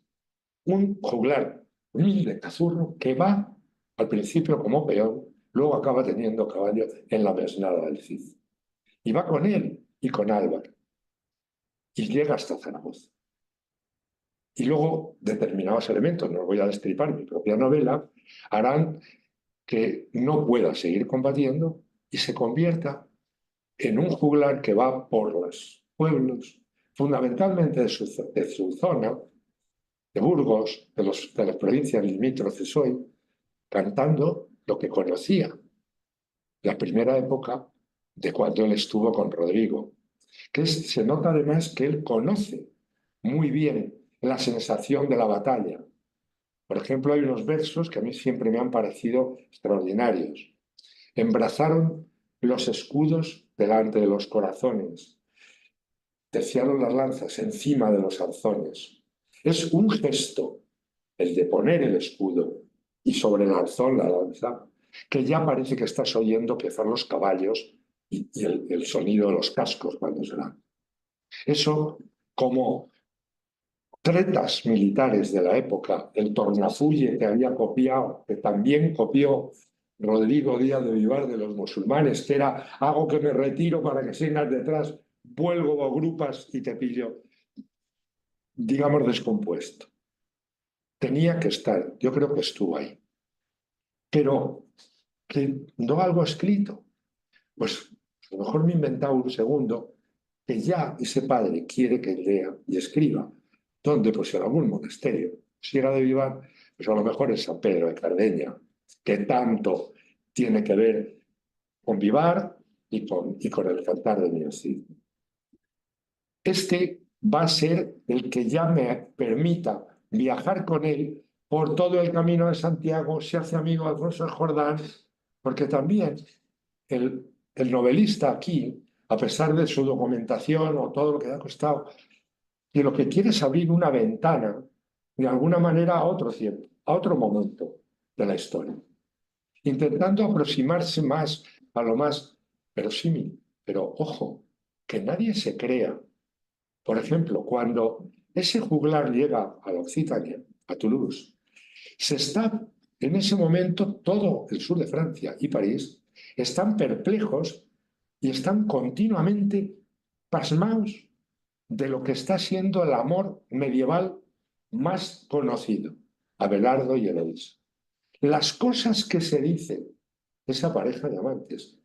un juglar humilde, cazurro, que va al principio como peón, luego acaba teniendo caballo en la mesnada del Cid. Y va con él y con Álvaro. Y llega hasta Zaragoza. Y luego determinados elementos, no voy a destripar mi propia novela, harán que no pueda seguir combatiendo y se convierta en un juglar que va por los pueblos, fundamentalmente de su zona, de Burgos, de las provincias limítrofes hoy, cantando lo que conocía, la primera época de cuando él estuvo con Rodrigo, se nota además que él conoce muy bien la sensación de la batalla. Por ejemplo, hay unos versos que a mí siempre me han parecido extraordinarios. Embrazaron los escudos delante de los corazones, terciaron las lanzas encima de los arzones. Es un gesto, el de poner el escudo y sobre el arzón la lanza, que ya parece que estás oyendo pezar los caballos y el sonido de los cascos cuando se dan. Eso, como tretas militares de la época, el tornafulle que había copiado, que también copió Rodrigo Díaz de Vivar de los musulmanes, que era hago que me retiro para que sigas detrás, vuelvo a grupas y te pillo, digamos, descompuesto. Tenía que estar, yo creo que estuvo ahí. Pero que no algo escrito, pues a lo mejor me he inventado un segundo que ya ese padre quiere que lea y escriba. ¿Dónde? Pues en algún monasterio. Si era de Vivar, pues a lo mejor en San Pedro de Cardeña, que tanto tiene que ver con Vivar y con el Cantar de Miocid. Este va a ser el que ya me permita viajar con él por todo el camino de Santiago, se hace amigo de Alfonso de Jordán, porque también el novelista aquí, a pesar de su documentación o todo lo que le ha costado, que lo que quiere es abrir una ventana, de alguna manera, a otro tiempo, a otro momento de la historia, intentando aproximarse más a lo más verosímil. Pero, ojo, que nadie se crea. Por ejemplo, cuando ese juglar llega a la Occitania, a Toulouse, se está, en ese momento, todo el sur de Francia y París están perplejos y están continuamente pasmados de lo que está siendo el amor medieval más conocido, Abelardo y Eloísa. Las cosas que se dicen esa pareja de amantes,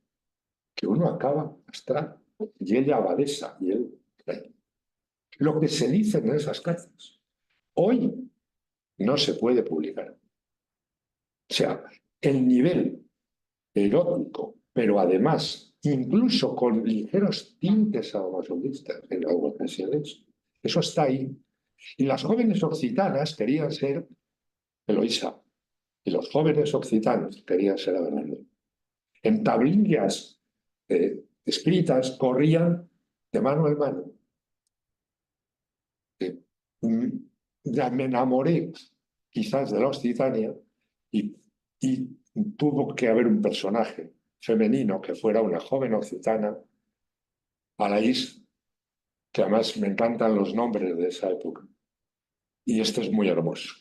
que uno acaba astral, y ella abadesa y él rey. Lo que se dice en esas cartas, hoy no se puede publicar. O sea, el nivel erótico, pero además, incluso con ligeros tintes sadomasoquistas en algunas ocasiones, Eso está ahí. Y las jóvenes occitanas querían ser Eloísa, y los jóvenes occitanos querían ser Abelardo. En tablillas escritas corrían de mano en mano. Ya me enamoré quizás de la Occitania y tuvo que haber un personaje femenino que fuera una joven occitana, Alaís, que además me encantan los nombres de esa época. Y este es muy hermoso.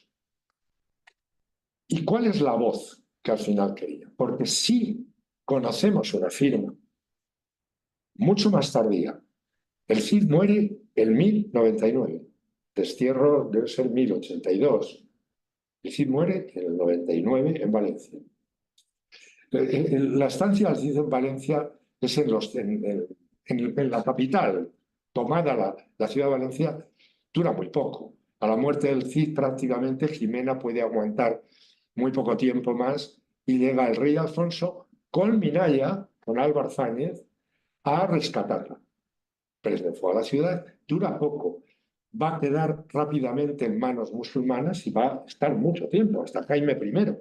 ¿Y cuál es la voz que al final quería? Porque sí conocemos una firma mucho más tardía. El Cid muere en 1099. Destierro debe ser 1082. El Cid muere en el 99 en Valencia. La estancia del Cid en Valencia es en la capital. Tomada la ciudad de Valencia, dura muy poco. A la muerte del Cid prácticamente Jimena puede aguantar muy poco tiempo más y llega el rey Alfonso con Minaya, con Álvar Fáñez, a rescatarla. Pero fue a la ciudad, dura poco. Va a quedar rápidamente en manos musulmanas y va a estar mucho tiempo, hasta Jaime I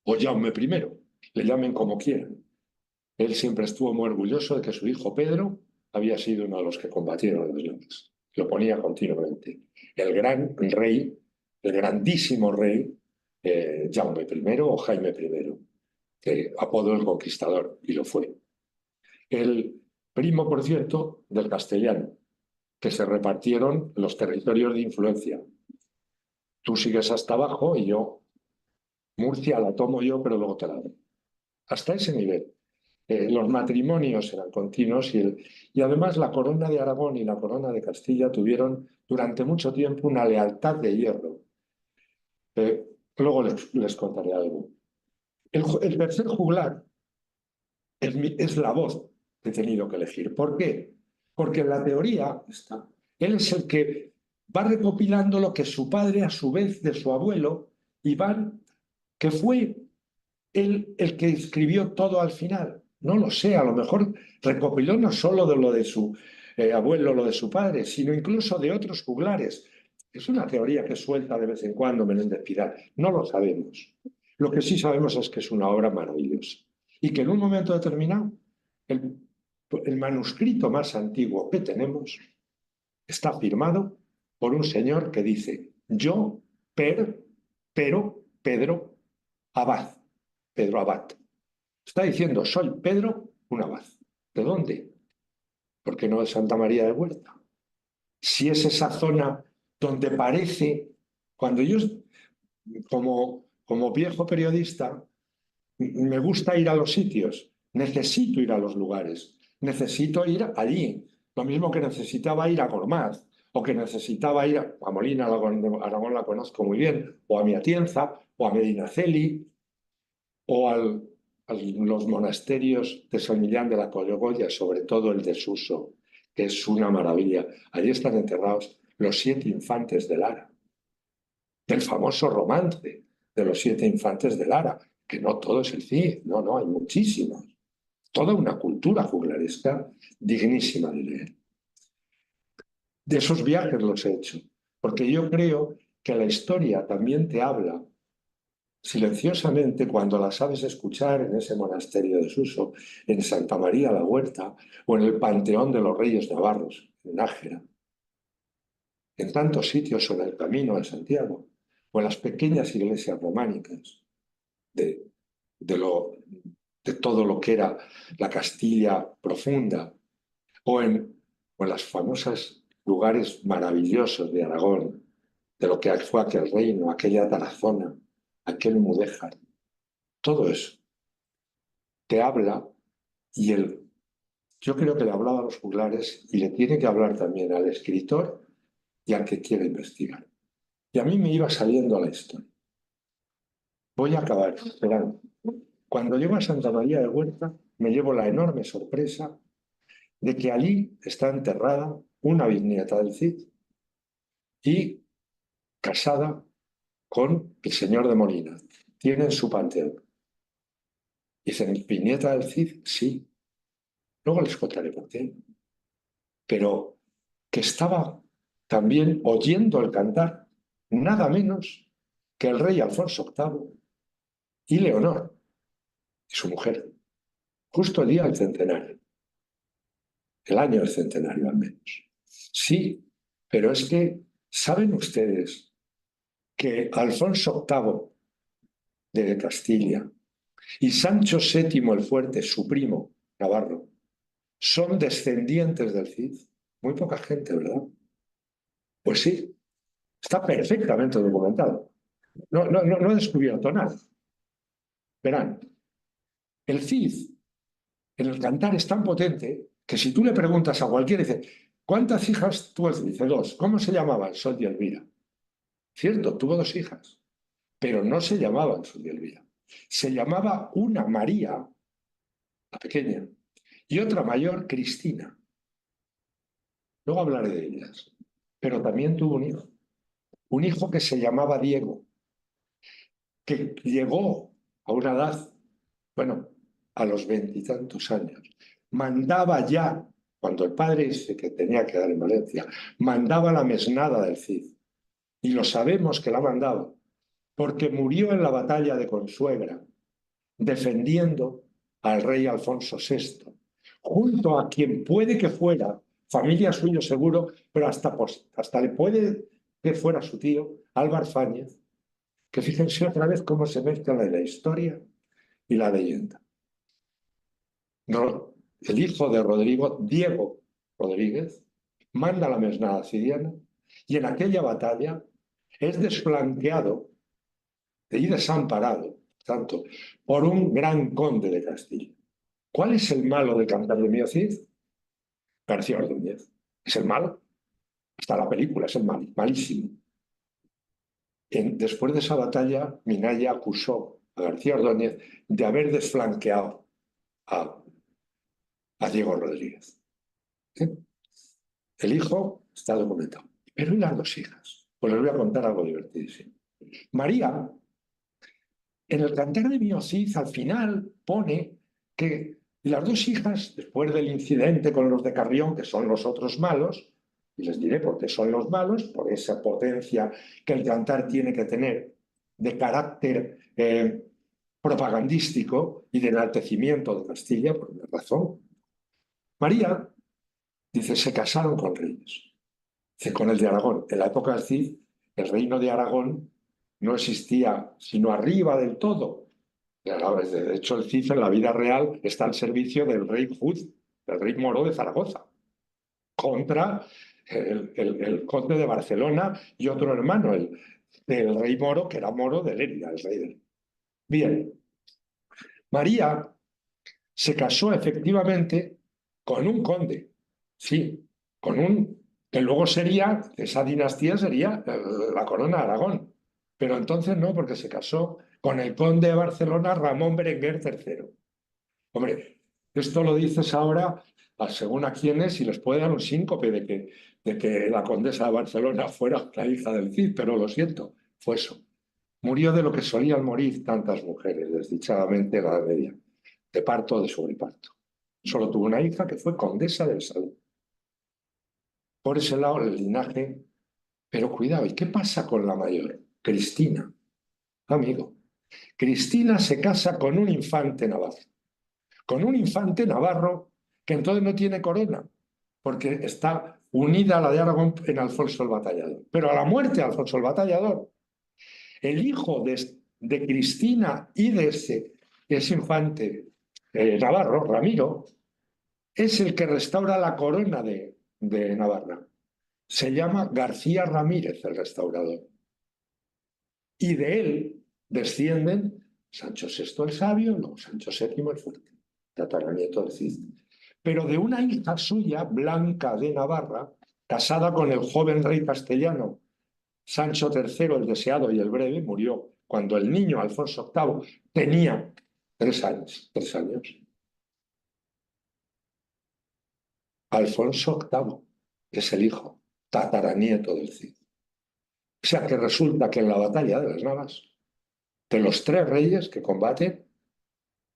o Jaume I, le llamen como quieran. Él siempre estuvo muy orgulloso de que su hijo Pedro había sido uno de los que combatieron en los leones. Lo ponía continuamente. El gran rey, el grandísimo rey, Jaume I o Jaime I, que apodó el Conquistador, y lo fue. El primo, por cierto, del castellano, que se repartieron los territorios de influencia. Tú sigues hasta abajo y yo, Murcia la tomo yo, pero luego te la doy. Hasta ese nivel. Los matrimonios eran continuos y además la corona de Aragón y la corona de Castilla tuvieron durante mucho tiempo una lealtad de hierro. Luego les contaré algo. El tercer juglar es la voz que he tenido que elegir. ¿Por qué? Porque en la teoría está. Él es el que va recopilando lo que su padre, a su vez, de su abuelo, Iván, que fue él el que escribió todo al final. No lo sé, a lo mejor recopiló no solo de lo de su abuelo, lo de su padre, sino incluso de otros juglares. Es una teoría que suelta de vez en cuando Menéndez Pidal. No lo sabemos. Lo que sí sabemos es que es una obra maravillosa y que en un momento determinado el manuscrito más antiguo que tenemos está firmado por un señor que dice yo, pero, Pedro, Abad. Pedro Abad. Está diciendo, soy Pedro, un abad. ¿De dónde? ¿Por qué no de Santa María de Huerta? Si es esa zona donde parece, cuando yo, como viejo periodista, me gusta ir a los sitios, necesito ir a los lugares, necesito ir allí. Lo mismo que necesitaba ir a Gormaz, o que necesitaba ir a Molina, Aragón la conozco muy bien, o a Miatienza, o a Medinaceli, o a los monasterios de San Millán de la Cogolla, sobre todo el de Suso, que es una maravilla. Allí están enterrados los 7 infantes de Lara, del famoso romance de los 7 infantes de Lara, que no todo es el Cid, no, hay muchísimos. Toda una cultura juglaresca dignísima de leer. De esos viajes los he hecho, porque yo creo que la historia también te habla silenciosamente cuando la sabes escuchar en ese monasterio de Suso, en Santa María la Huerta o en el Panteón de los Reyes Navarros, en Nájera, en tantos sitios sobre el camino de Santiago, o en las pequeñas iglesias románicas de, de todo lo que era la Castilla profunda, o en las famosas lugares maravillosos de Aragón, de lo que fue aquel reino, aquella Tarazona, aquel Mudéjar. Todo eso te habla y yo creo que le hablaba a los juglares y le tiene que hablar también al escritor y al que quiere investigar. Y a mí me iba saliendo la historia. Voy a acabar, esperando. Cuando llego a Santa María de Huerta, me llevo la enorme sorpresa de que allí está enterrada una bisnieta del Cid y casada con el señor de Molina. Tienen su panteón. Dicen, ¿bisnieta del Cid? Sí. Luego les contaré por qué. Pero que estaba también oyendo el cantar nada menos que el rey Alfonso VIII y Leonor, y su mujer, justo el día del centenario, el año del centenario al menos. Sí, pero es que, ¿saben ustedes que Alfonso VIII de Castilla y Sancho VII el Fuerte, su primo, Navarro, son descendientes del Cid? Muy poca gente, ¿verdad? Pues sí, está perfectamente documentado. No he descubierto nada. Verán, el Cid en el cantar es tan potente que si tú le preguntas a cualquiera, dice, ¿cuántas hijas tuvo el Cid? Dice, dos. ¿Cómo se llamaban? Sol y Elvira. Cierto, tuvo dos hijas, pero no se llamaban Sol y Elvira. Se llamaba una María, la pequeña, y otra mayor, Cristina. Luego hablaré de ellas. Pero también tuvo un hijo que se llamaba Diego, que llegó a una edad, bueno, a los 20 y tantos años. Mandaba ya, cuando el padre dice que tenía que dar en Valencia, mandaba la mesnada del Cid. Y lo sabemos que la ha mandado, porque murió en la batalla de Consuegra, defendiendo al rey Alfonso VI, junto a quien puede que fuera, familia suyo seguro, pero hasta le puede que fuera su tío, Álvar Fáñez, que fíjense otra vez cómo se mezcla la historia y la leyenda. El hijo de Rodrigo, Diego Rodríguez, manda la mesnada cidiana y en aquella batalla es desflanqueado y desamparado, tanto, por un gran conde de Castilla. ¿Cuál es el malo de Cantar de Mío Cid? García Ordóñez. ¿Es el malo? Hasta la película es el malísimo. Después de esa batalla, Minaya acusó a García Ordóñez de haber desflanqueado a Diego Rodríguez. ¿Sí? El hijo está documentado. Pero ¿y las dos hijas? Pues les voy a contar algo divertidísimo. María, en el Cantar de Mío Cid, al final pone que las dos hijas, después del incidente con los de Carrión, que son los otros malos, y les diré por qué son los malos, por esa potencia que el cantar tiene que tener de carácter propagandístico y de enaltecimiento de Castilla, por una razón. María, dice, se casaron con reyes. Dice, con el de Aragón. En la época del Cid, el reino de Aragón no existía sino arriba del todo. De hecho, el Cid en la vida real está al servicio del rey Jud, del rey moro de Zaragoza, contra el conde de Barcelona y otro hermano, el rey moro, que era moro de Lérida, el rey del... Bien, María se casó efectivamente con un conde, sí, con un que luego sería, esa dinastía sería la corona de Aragón, pero entonces no, porque se casó con el conde de Barcelona, Ramón Berenguer III. Hombre, esto lo dices ahora según a quienes y les puede dar un síncope de que la condesa de Barcelona fuera la hija del Cid, pero lo siento, fue eso. Murió de lo que solían morir tantas mujeres, desdichadamente en la Edad Media, de parto o de sobreparto. Solo tuvo una hija que fue condesa del Salud. Por ese lado, el linaje. Pero cuidado, ¿y qué pasa con la mayor? Cristina, amigo. Cristina se casa con un infante navarro. Con un infante navarro que entonces no tiene corona, porque está unida a la de Aragón en Alfonso el Batallador. Pero a la muerte de Alfonso el Batallador, el hijo de Cristina y de ese infante navarro, Ramiro, es el que restaura la corona de Navarra. Se llama García Ramírez el restaurador. Y de él descienden Sancho VI el Sabio, luego Sancho VII el Fuerte, tataranieto del Cid. Pero de una hija suya, Blanca de Navarra, casada con el joven rey castellano Sancho III el Deseado y el Breve, murió cuando el niño Alfonso VIII tenía 3 años. Alfonso VIII es el hijo, tataranieto del Cid. O sea que resulta que en la batalla de las Navas, de los 3 reyes que combaten,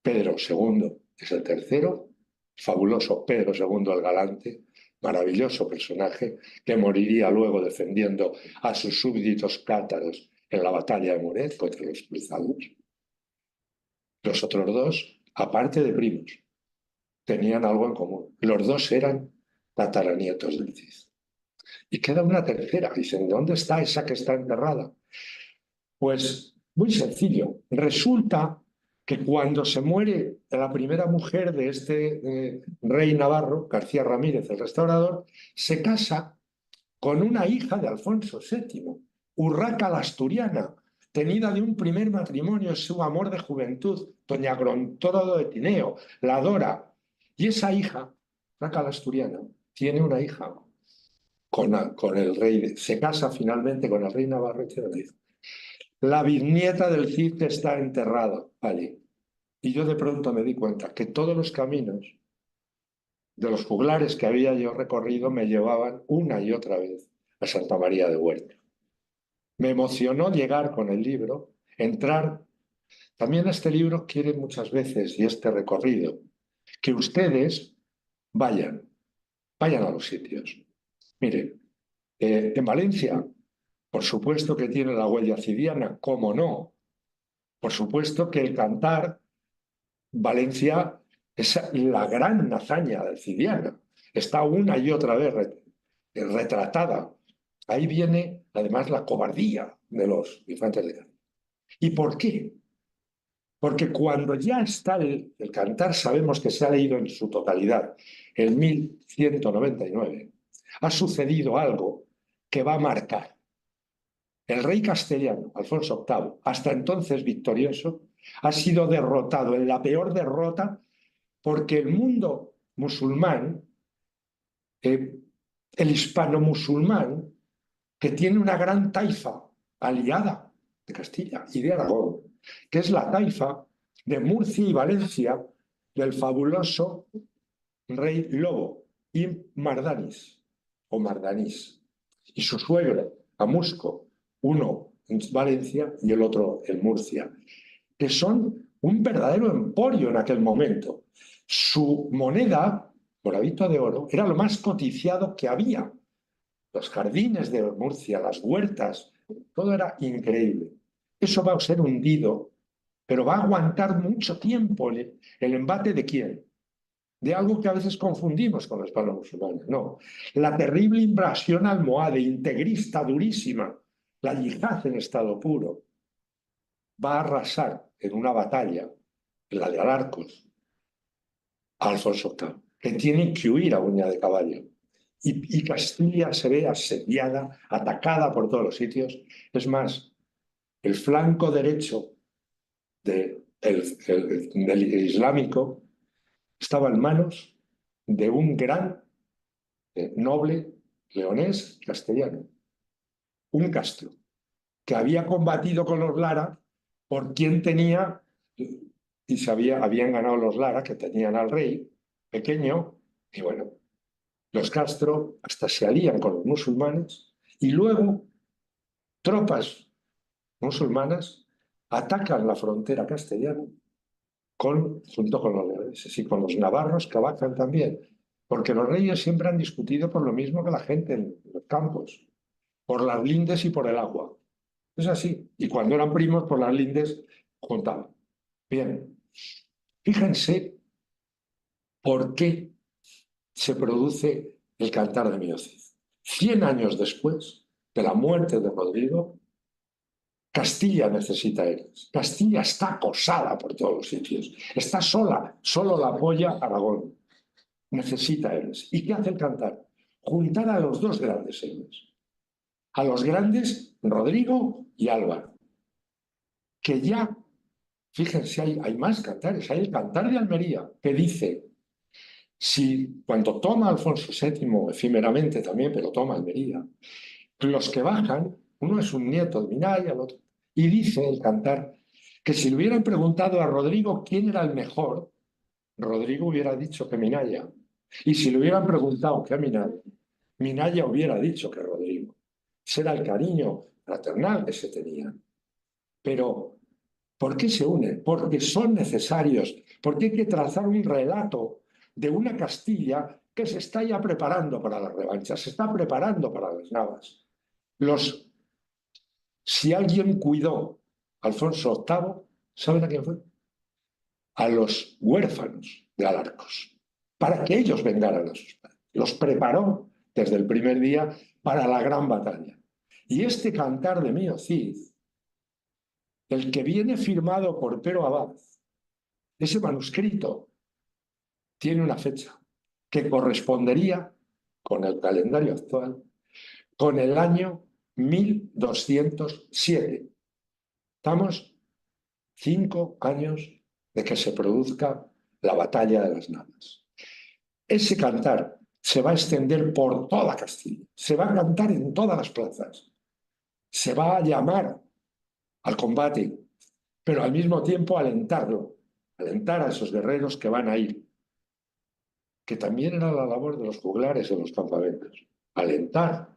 Pedro II es el tercero, fabuloso Pedro II el Galante, maravilloso personaje, que moriría luego defendiendo a sus súbditos cátaros en la batalla de Muret contra los cruzados. Los otros dos, aparte de primos, tenían algo en común. Los dos eran tataranietos del Cid. Y queda una tercera. Dicen, ¿dónde está esa que está enterrada? Pues muy sencillo. Resulta que cuando se muere la primera mujer de este rey navarro, García Ramírez, el restaurador, se casa con una hija de Alfonso VII, Urraca la Asturiana, tenida de un primer matrimonio, es su amor de juventud, doña Grontodo de Tineo, la adora. Y esa hija, Urraca la Asturiana, tiene una hija con el rey, se casa finalmente con el rey navarro y tiene una hija. La bisnieta del Cid está enterrada allí. Y yo de pronto me di cuenta que todos los caminos de los juglares que había yo recorrido me llevaban una y otra vez a Santa María de Huerta. Me emocionó llegar con el libro, entrar. También este libro quiere muchas veces, y este recorrido, que ustedes vayan a los sitios. Miren, en Valencia, por supuesto que tiene la huella cidiana, ¿cómo no? Por supuesto que el cantar, Valencia es la gran hazaña del cidiana. Está una y otra vez retratada. Ahí viene, además, la cobardía de los infantes de guerra. ¿Y por qué? Porque cuando ya está el cantar, sabemos que se ha leído en su totalidad, en 1199, ha sucedido algo que va a marcar. El rey castellano, Alfonso VIII, hasta entonces victorioso, ha sido derrotado en la peor derrota porque el mundo musulmán, el hispano-musulmán, que tiene una gran taifa aliada de Castilla y de Aragón, que es la taifa de Murcia y Valencia del fabuloso rey Lobo y Mardanis, o Mardanís, y su suegro, Amusco, uno en Valencia y el otro en Murcia, que son un verdadero emporio en aquel momento. Su moneda, moradito de oro, era lo más codiciado que había. Los jardines de Murcia, las huertas, todo era increíble. Eso va a ser hundido, pero va a aguantar mucho tiempo el embate de quién. De algo que a veces confundimos con los pueblos musulmanes. No, la terrible invasión almohade, integrista, durísima, la yihad en estado puro, va a arrasar en una batalla, la de Alarcos, a Alfonso VIII, que tiene que huir a uña de caballo. Y Castilla se ve asediada, atacada por todos los sitios. Es más, el flanco derecho del islámico estaba en manos de un gran noble leonés castellano, un Castro, que había combatido con los Lara por quien tenía, y habían ganado los Lara, que tenían al rey pequeño, y bueno, los Castro hasta se alían con los musulmanes, y luego tropas musulmanas atacan la frontera castellana junto con los leoneses y con los navarros que avanzan también, porque los reyes siempre han discutido por lo mismo que la gente en los campos, por las lindes y por el agua. Es así. Y cuando eran primos, por las lindes juntaban. Bien, fíjense por qué se produce el cantar de Miocid. 100 años después de la muerte de Rodrigo, Castilla necesita héroes. Castilla está acosada por todos los sitios. Está sola, solo la apoya Aragón. Necesita héroes. ¿Y qué hace el cantar? Juntar a los dos grandes héroes. A los grandes Rodrigo y Álvaro. Que ya, fíjense, hay más cantares. Hay el cantar de Almería, que dice, si cuando toma Alfonso VII, efímeramente también, pero toma Almería, los que bajan, uno es un nieto de Minaya, el otro, y dice el cantar que si le hubieran preguntado a Rodrigo quién era el mejor, Rodrigo hubiera dicho que Minaya. Y si le hubieran preguntado que a Minaya, Minaya hubiera dicho que Rodrigo. Ese era el cariño fraternal que se tenían. Pero, ¿por qué se unen? Porque son necesarios, porque hay que trazar un relato de una Castilla que se está ya preparando para la revancha, se está preparando para las Navas. Si alguien cuidó a Alfonso VIII, ¿saben a quién fue? A los huérfanos de Alarcos, para que ellos vengaran a sus padres. Los preparó desde el primer día para la gran batalla. Y este cantar de Mío Cid, el que viene firmado por Pero Abad, ese manuscrito tiene una fecha que correspondería con el calendario actual, con el año 1207. Estamos 5 años de que se produzca la batalla de las Navas. Ese cantar se va a extender por toda Castilla, se va a cantar en todas las plazas, se va a llamar al combate, pero al mismo tiempo alentarlo, alentar a esos guerreros que van a ir, que también era la labor de los juglares en los campamentos, alentar.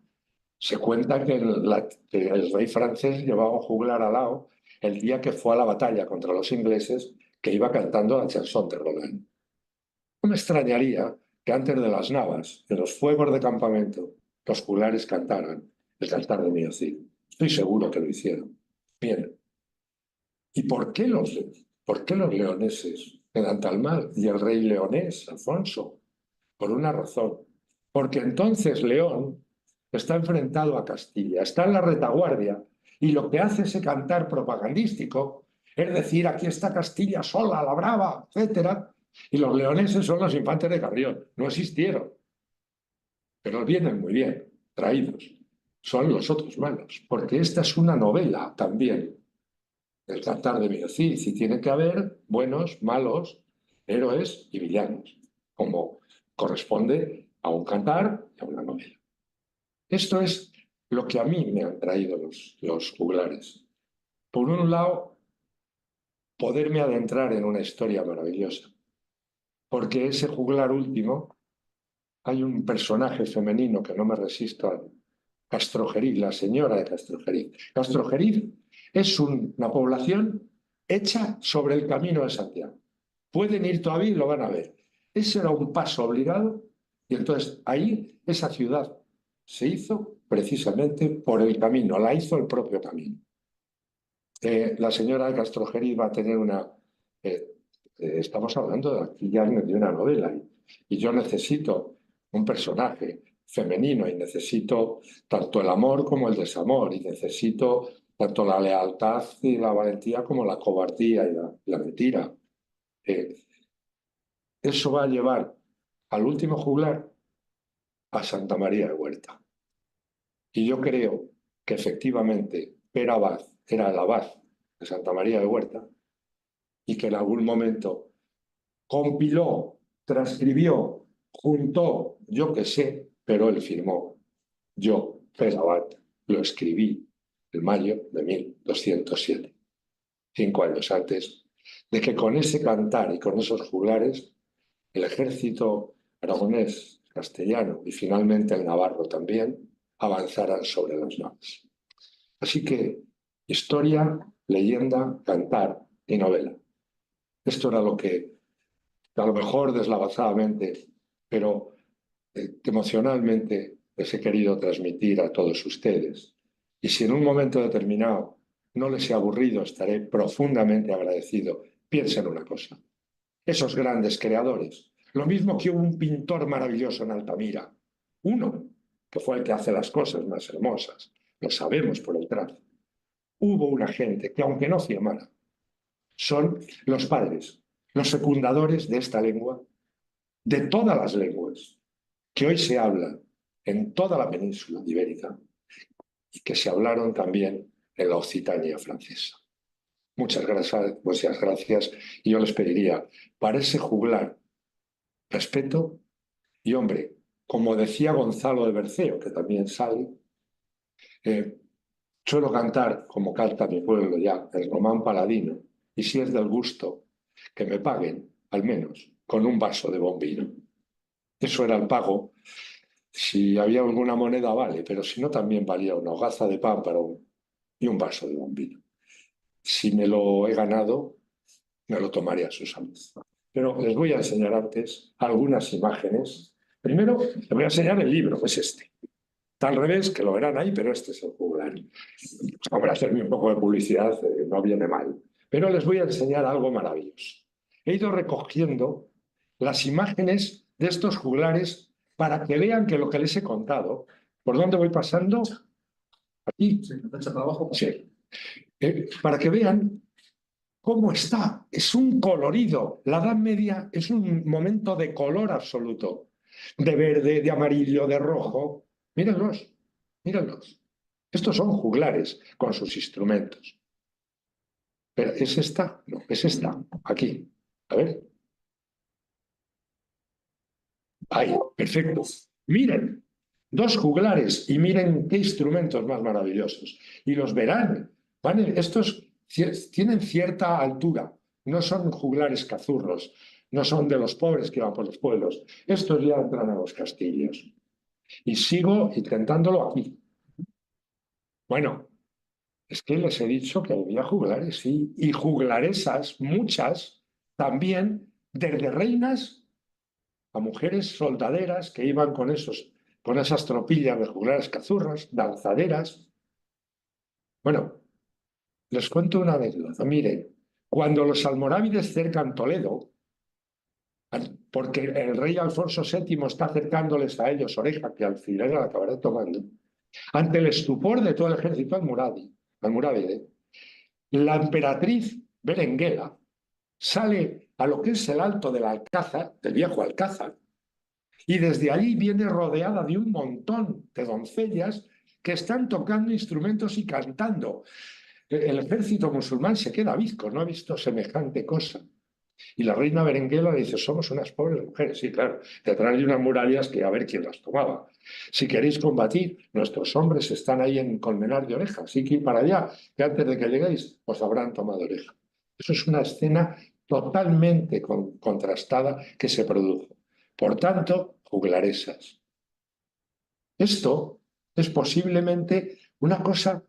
Se cuenta que el rey francés llevaba un juglar al lado el día que fue a la batalla contra los ingleses, que iba cantando la chanson de Roland. No me extrañaría que antes de las Navas, en los fuegos de campamento, los juglares cantaran el cantar de Mío Cid. Estoy seguro que lo hicieron. Bien. ¿Y por qué los leoneses quedan tan mal? Y el rey leonés, Alfonso, por una razón. Porque entonces León está enfrentado a Castilla, está en la retaguardia, y lo que hace ese cantar propagandístico es decir, aquí está Castilla sola, la brava, etcétera, y los leoneses son los infantes de Carrión, no existieron, pero vienen muy bien, traídos. Son los otros malos, porque esta es una novela también, el cantar de Mío Cid, y tiene que haber buenos, malos, héroes y villanos, como corresponde a un cantar y a una novela. Esto es lo que a mí me han traído los juglares. Por un lado, poderme adentrar en una historia maravillosa, porque ese juglar último, hay un personaje femenino que no me resisto a Castrojeriz, la señora de Castrojeriz. Castrojeriz es una población hecha sobre el camino de Santiago. Pueden ir todavía y lo van a ver. Ese era un paso obligado y entonces ahí esa ciudad se hizo precisamente por el camino, la hizo el propio camino. La señora de Castrojeriz va a tener estamos hablando de aquí ya de una novela y yo necesito un personaje femenino y necesito tanto el amor como el desamor y necesito tanto la lealtad y la valentía como la cobardía y la mentira. Eso va a llevar al último juglar a Santa María de Huerta. Y yo creo que efectivamente Pere Abad era el abad de Santa María de Huerta y que en algún momento compiló, transcribió, juntó, yo qué sé, pero él firmó. Yo, Pere Abad, lo escribí en mayo de 1207, 5 años antes de que con ese cantar y con esos juglares el ejército aragonés, castellano y finalmente el navarro también avanzaran sobre las naves. Así que historia, leyenda, cantar y novela. Esto era lo que, a lo mejor deslavazadamente, pero emocionalmente les he querido transmitir a todos ustedes. Y si en un momento determinado no les he aburrido, estaré profundamente agradecido. Piensen una cosa. Esos grandes creadores, lo mismo que hubo un pintor maravilloso en Altamira, uno que fue el que hace las cosas más hermosas, lo sabemos por el trazo. Hubo una gente que, aunque no firmara, son los padres, los fecundadores de esta lengua, de todas las lenguas que hoy se hablan en toda la península ibérica y que se hablaron también en la Occitania francesa. Muchas gracias. Y yo les pediría, para ese juglar, respeto y, hombre, como decía Gonzalo de Berceo, que también sale, suelo cantar, como canta mi pueblo ya, el román paladino, y si es del gusto, que me paguen, al menos, con un vaso de bombino. Eso era el pago. Si había alguna moneda, vale, pero si no, también valía una hogaza de pan y un vaso de bombino. Si me lo he ganado, me lo tomaré a su salud. Pero les voy a enseñar antes algunas imágenes Primero, le voy a enseñar el libro, es este. Está al revés, que lo verán ahí, pero este es el juglar. Hombre, hacerme un poco de publicidad no viene mal. Pero les voy a enseñar algo maravilloso. He ido recogiendo las imágenes de estos juglares para que vean que lo que les he contado, ¿por dónde voy pasando? Aquí. Sí, para abajo. Sí. Para que vean cómo está. Es un colorido. La Edad Media es un momento de color absoluto. De verde, de amarillo, de rojo. Mírenlos, mírenlos. Estos son juglares con sus instrumentos. Pero ¿es esta? No, es esta. Aquí. A ver. Ahí, perfecto. Miren, dos juglares y miren qué instrumentos más maravillosos. Y los verán. Estos tienen cierta altura. No son juglares cazurros. No son de los pobres que van por los pueblos. Estos ya entran a los castillos. Y sigo intentándolo aquí. Bueno, es que les he dicho que había juglares, sí. Y juglaresas, muchas, también, desde reinas a mujeres soldaderas que iban con esas tropillas de juglares cazurras, danzaderas. Bueno, les cuento una anécdota. Miren, cuando los almorávides cercan Toledo, porque el rey Alfonso VII está acercándoles a ellos oreja, que al final la acabará tomando, ante el estupor de todo el ejército almorávide, la emperatriz Berenguela sale a lo que es el alto del Alcázar, del viejo Alcázar, y desde allí viene rodeada de un montón de doncellas que están tocando instrumentos y cantando. El ejército musulmán se queda bizco, no ha visto semejante cosa. Y la reina Berenguela le dice, somos unas pobres mujeres. Sí, claro, detrás de unas murallas que a ver quién las tomaba. Si queréis combatir, nuestros hombres están ahí en Colmenar de Oreja, así que ir para allá, que antes de que lleguéis os habrán tomado oreja. Eso es una escena totalmente contrastada que se produjo. Por tanto, juglaresas. Esto es posiblemente una cosa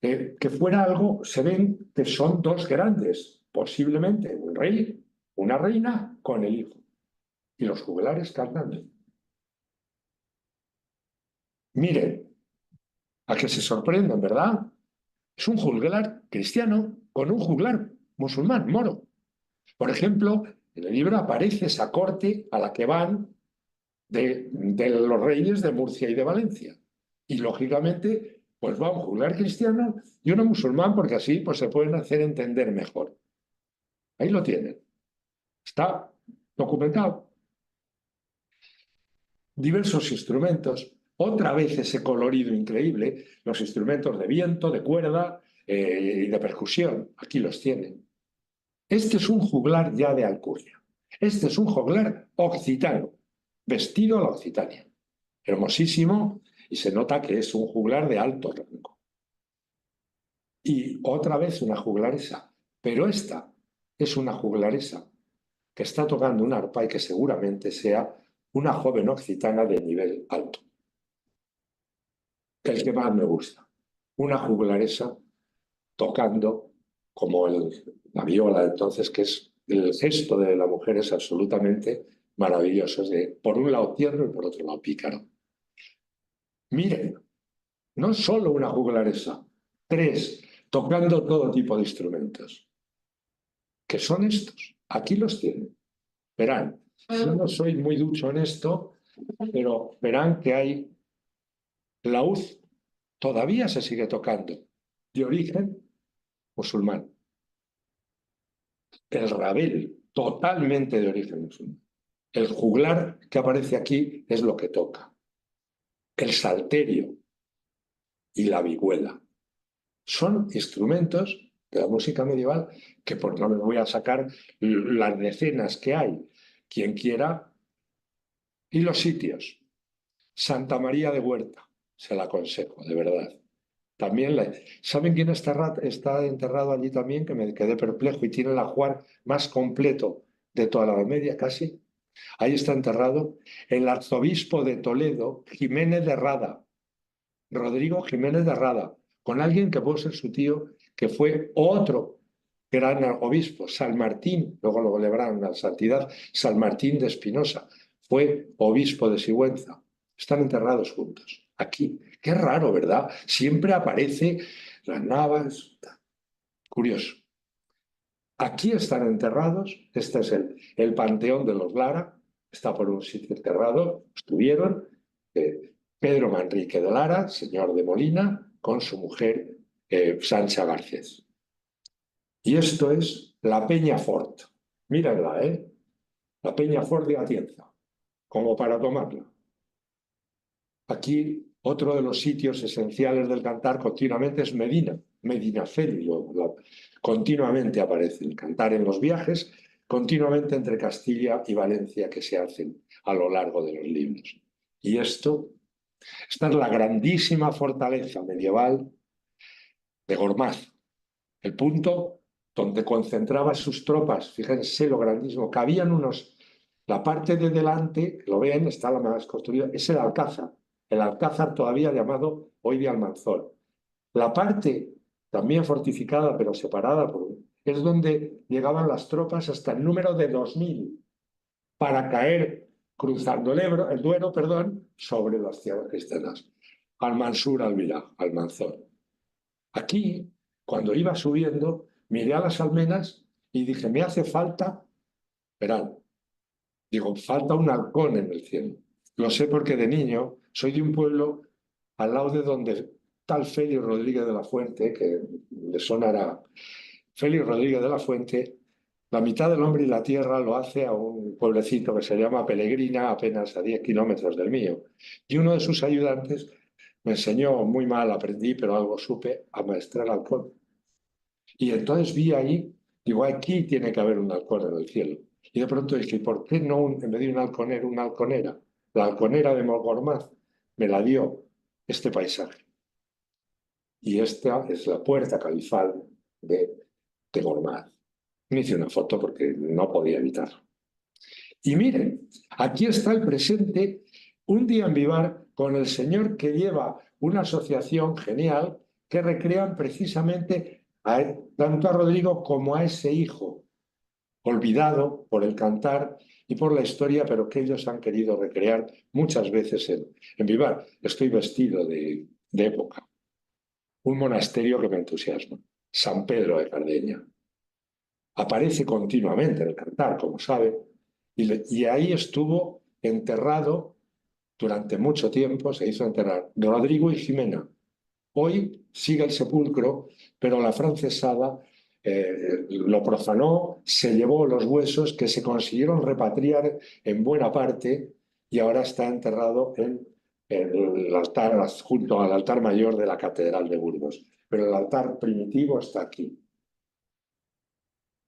que fuera algo, se ven que son dos grandes, posiblemente un rey, una reina con el hijo, y los juglares cantando. Miren, a que se sorprenden, ¿verdad? Es un juglar cristiano con un juglar musulmán, moro. Por ejemplo, en el libro aparece esa corte a la que van de los reyes de Murcia y de Valencia. Y lógicamente, pues va un juglar cristiano y uno musulmán, porque así pues, se pueden hacer entender mejor. Ahí lo tienen. Está documentado. Diversos instrumentos, otra vez ese colorido increíble, los instrumentos de viento, de cuerda y de percusión. Aquí los tienen. Este es un juglar ya de alcurnia. Este es un juglar occitano, vestido a la Occitania. Hermosísimo, y se nota que es un juglar de alto rango. Y otra vez una juglaresa, pero esta es una juglaresa que está tocando un arpa y que seguramente sea una joven occitana de nivel alto. El que más me gusta, una juglaresa tocando como la viola, entonces, que es el gesto de la mujer es absolutamente maravilloso, es de por un lado tierno y por otro lado pícaro. Miren, no solo una juglaresa, tres, tocando todo tipo de instrumentos. ¿Qué son estos? Aquí los tienen. Verán, yo no soy muy ducho en esto, pero verán que hay laúd, todavía se sigue tocando, de origen musulmán. El rabel, totalmente de origen musulmán. El juglar que aparece aquí es lo que toca. El salterio y la vihuela. Son instrumentos de la música medieval que por no me voy a sacar las decenas que hay. Quien quiera. Y los sitios. Santa María de Huerta, se la aconsejo, de verdad. También ¿saben quién está enterrado allí también? Que me quedé perplejo y tiene el ajuar más completo de toda la Edad Media, casi. Ahí está enterrado el arzobispo de Toledo, Jiménez de Rada, Rodrigo Jiménez de Rada, con alguien que puede ser su tío, que fue otro gran obispo, San Martín, luego lo elevaron a la santidad, San Martín de Espinosa. fue obispo de Sigüenza. Están enterrados juntos, aquí. Qué raro, ¿verdad? Siempre aparece las Navas. Curioso. Aquí están enterrados, este es el panteón de los Lara, está por un sitio enterrado, estuvieron Pedro Manrique de Lara, señor de Molina, con su mujer Sancha Garcés. Y esto es la Peña Fort. Mírenla, ¿eh? La Peña Fort de Atienza, como para tomarla. Aquí otro de los sitios esenciales del cantar continuamente es Medina, Medinaceli, continuamente aparece el cantar en los viajes, continuamente entre Castilla y Valencia que se hacen a lo largo de los libros. Y esta es la grandísima fortaleza medieval de Gormaz, el punto donde concentraba sus tropas. Fíjense lo grandísimo, cabían la parte de delante, lo ven, está la más construida, es el Alcázar todavía llamado hoy de Almanzor. La parte también fortificada pero separada es donde llegaban las tropas hasta el número de 2000 para caer cruzando el Duero, sobre las tierras cristianas. Almansur, Almanzor. Aquí, cuando iba subiendo, miré a las almenas y dije, me hace falta, verán, digo, falta un halcón en el cielo. Lo sé porque de niño soy de un pueblo al lado de donde tal Félix Rodríguez de la Fuente, que le sonará, Félix Rodríguez de la Fuente, la mitad del hombre y la tierra lo hace a un pueblecito que se llama Pelegrina, apenas a 10 kilómetros del mío. Y uno de sus ayudantes me enseñó, muy mal aprendí, pero algo supe, a maestrar halcón. Y entonces vi ahí, digo, aquí tiene que haber un halcón en el cielo. Y de pronto dije, ¿por qué no en vez de un halconero, una halconera? La halconera de Gormaz me la dio este paisaje. Y esta es la puerta califal de Gormaz. Me hice una foto porque no podía evitarlo. Y miren, aquí está el presente, un día en Vivar, con el señor que lleva una asociación genial que recrean precisamente tanto a Rodrigo como a ese hijo, olvidado por el cantar y por la historia, pero que ellos han querido recrear muchas veces en Vivar. Estoy vestido de época. Un monasterio que me entusiasma, San Pedro de Cardeña. Aparece continuamente en el cantar, como sabe, y ahí estuvo enterrado durante mucho tiempo, se hizo enterrar Rodrigo y Jimena. Hoy sigue el sepulcro, pero la francesada lo profanó, se llevó los huesos que se consiguieron repatriar en buena parte y ahora está enterrado en el altar, junto al altar mayor de la Catedral de Burgos. Pero el altar primitivo está aquí.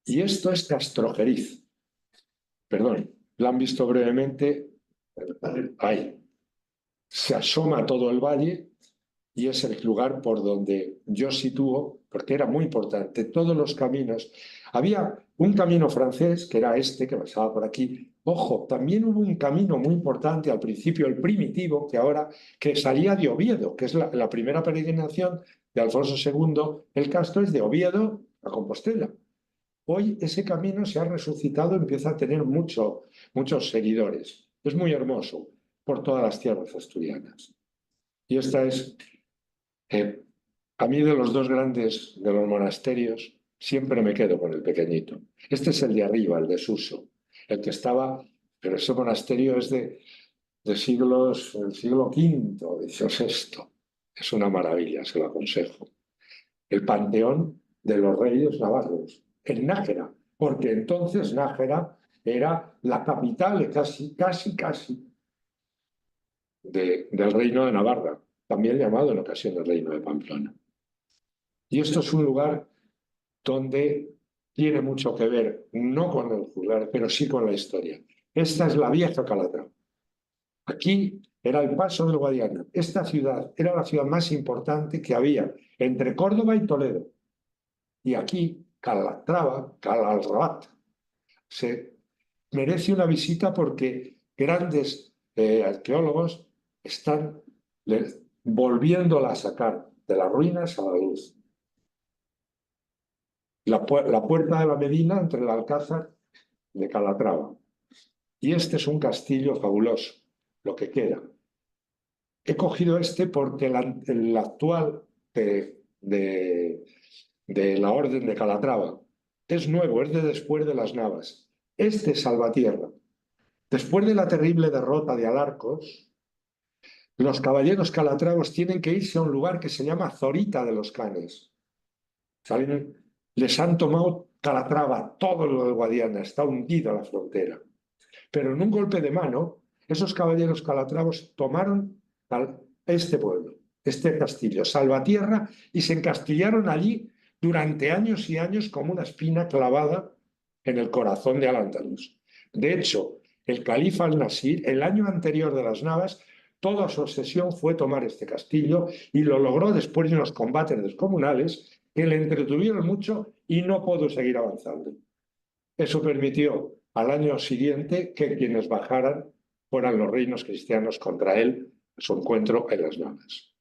Y esto es Castrojeriz. Perdón, lo han visto brevemente. Ahí. Se asoma todo el valle y es el lugar por donde yo sitúo, porque era muy importante, todos los caminos. Había un camino francés, que era este, que pasaba por aquí. Ojo, también hubo un camino muy importante al principio, el primitivo, que salía de Oviedo, que es la primera peregrinación de Alfonso II. El Castro es de Oviedo a Compostela. Hoy ese camino se ha resucitado, empieza a tener muchos seguidores. Es muy hermoso por todas las tierras asturianas. Y esta es, a mí de los dos grandes de los monasterios, siempre me quedo con el pequeñito. Este es el de arriba, el de Suso, el que estaba, pero ese monasterio es del siglo V, XVI. Es una maravilla, se lo aconsejo. El panteón de los reyes navarros, en Nájera, porque entonces Nájera era la capital casi del reino de Navarra, también llamado en ocasión el reino de Pamplona. Y esto es un lugar donde tiene mucho que ver, no con el juzgar, pero sí con la historia. Esta es la vieja Calatrava. Aquí era el paso del Guadiana. Esta ciudad era la ciudad más importante que había entre Córdoba y Toledo. Y aquí, Calatrava, Calalrabat, se merece una visita porque grandes arqueólogos están volviéndola a sacar de las ruinas a la luz. La puerta de la Medina entre el Alcázar de Calatrava. y este es un castillo fabuloso, lo que queda. He cogido este porque el actual de la Orden de Calatrava es nuevo, es de después de las Navas. Este es Salvatierra. Después de la terrible derrota de Alarcos, los caballeros calatravos tienen que irse a un lugar que se llama Zorita de los Canes. Les han tomado Calatrava, todo lo de Guadiana, está hundido a la frontera. Pero en un golpe de mano, esos caballeros calatravos tomaron este pueblo, este castillo, Salvatierra, y se encastillaron allí durante años y años como una espina clavada en el corazón de Al-Ándalus. De hecho, el califa al-Nasir, el año anterior de las Navas, toda su obsesión fue tomar este castillo y lo logró después de unos combates descomunales que le entretuvieron mucho y no pudo seguir avanzando. Eso permitió al año siguiente que quienes bajaran fueran los reinos cristianos contra él, su encuentro en las Navas.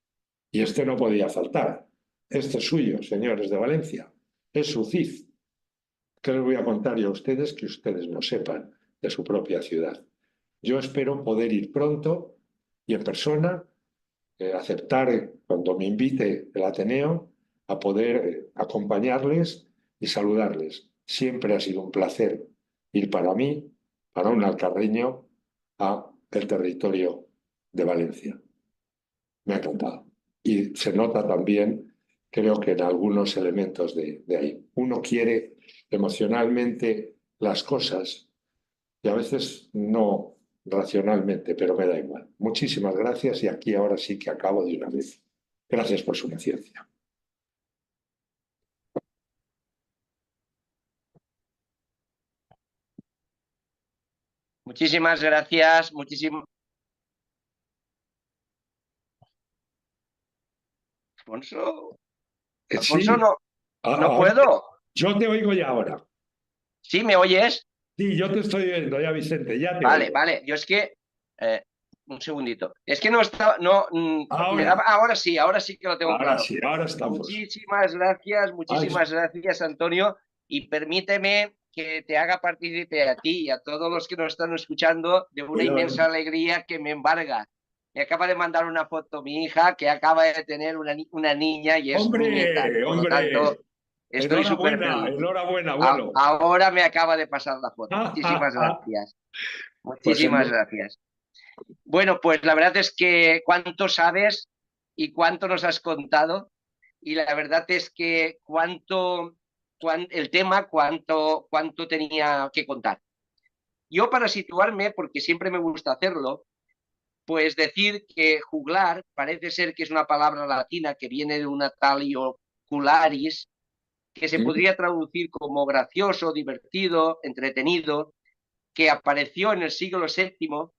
Y este no podía faltar. Este es suyo, señores de Valencia. Es su Cid. ¿Qué les voy a contar yo a ustedes que ustedes no sepan de su propia ciudad? Yo espero poder ir pronto y en persona, aceptar cuando me invite el Ateneo a poder acompañarles y saludarles. Siempre ha sido un placer ir para mí, para un alcarreño, a el territorio de Valencia. Me ha encantado. Y se nota también, creo que en algunos elementos de ahí. Uno quiere emocionalmente las cosas y a veces no racionalmente, pero me da igual. Muchísimas gracias y aquí ahora sí que acabo de una vez. Gracias por su paciencia. Muchísimas gracias, Alfonso, Alfonso, Sí, no, no ahora puedo. yo te oigo ya ahora. ¿Sí me oyes? Sí, yo te estoy oyendo ya, Vicente, ya te Vale, oigo. vale. Yo es que, eh, un segundito. Es que no estaba, no, me Ahora, daba, ahora sí que lo tengo ahora claro. sí, ahora estamos. Ay, Muchísimas gracias, Antonio. Y permíteme que te haga partícipe a ti y a todos los que nos están escuchando de una cuidado. inmensa alegría que me embarga. Me acaba de mandar una foto mi hija que acaba de tener una niña y es mi nieta. Hombre, Por lo hombre, tanto, estoy súper enhorabuena, feliz. enhorabuena, abuelo. Ahora me acaba de pasar la foto. Ah, ah, Muchísimas ah. gracias. Pues Muchísimas gracias. Bueno, pues la verdad es que cuánto sabes y cuánto nos has contado. Y la verdad es que el tema, cuánto tenía que contar. Yo para situarme, porque siempre me gusta hacerlo, pues decir que juglar parece ser que es una palabra latina que viene de una talio cularis, que se sí, podría traducir como gracioso, divertido, entretenido, que apareció en el siglo VII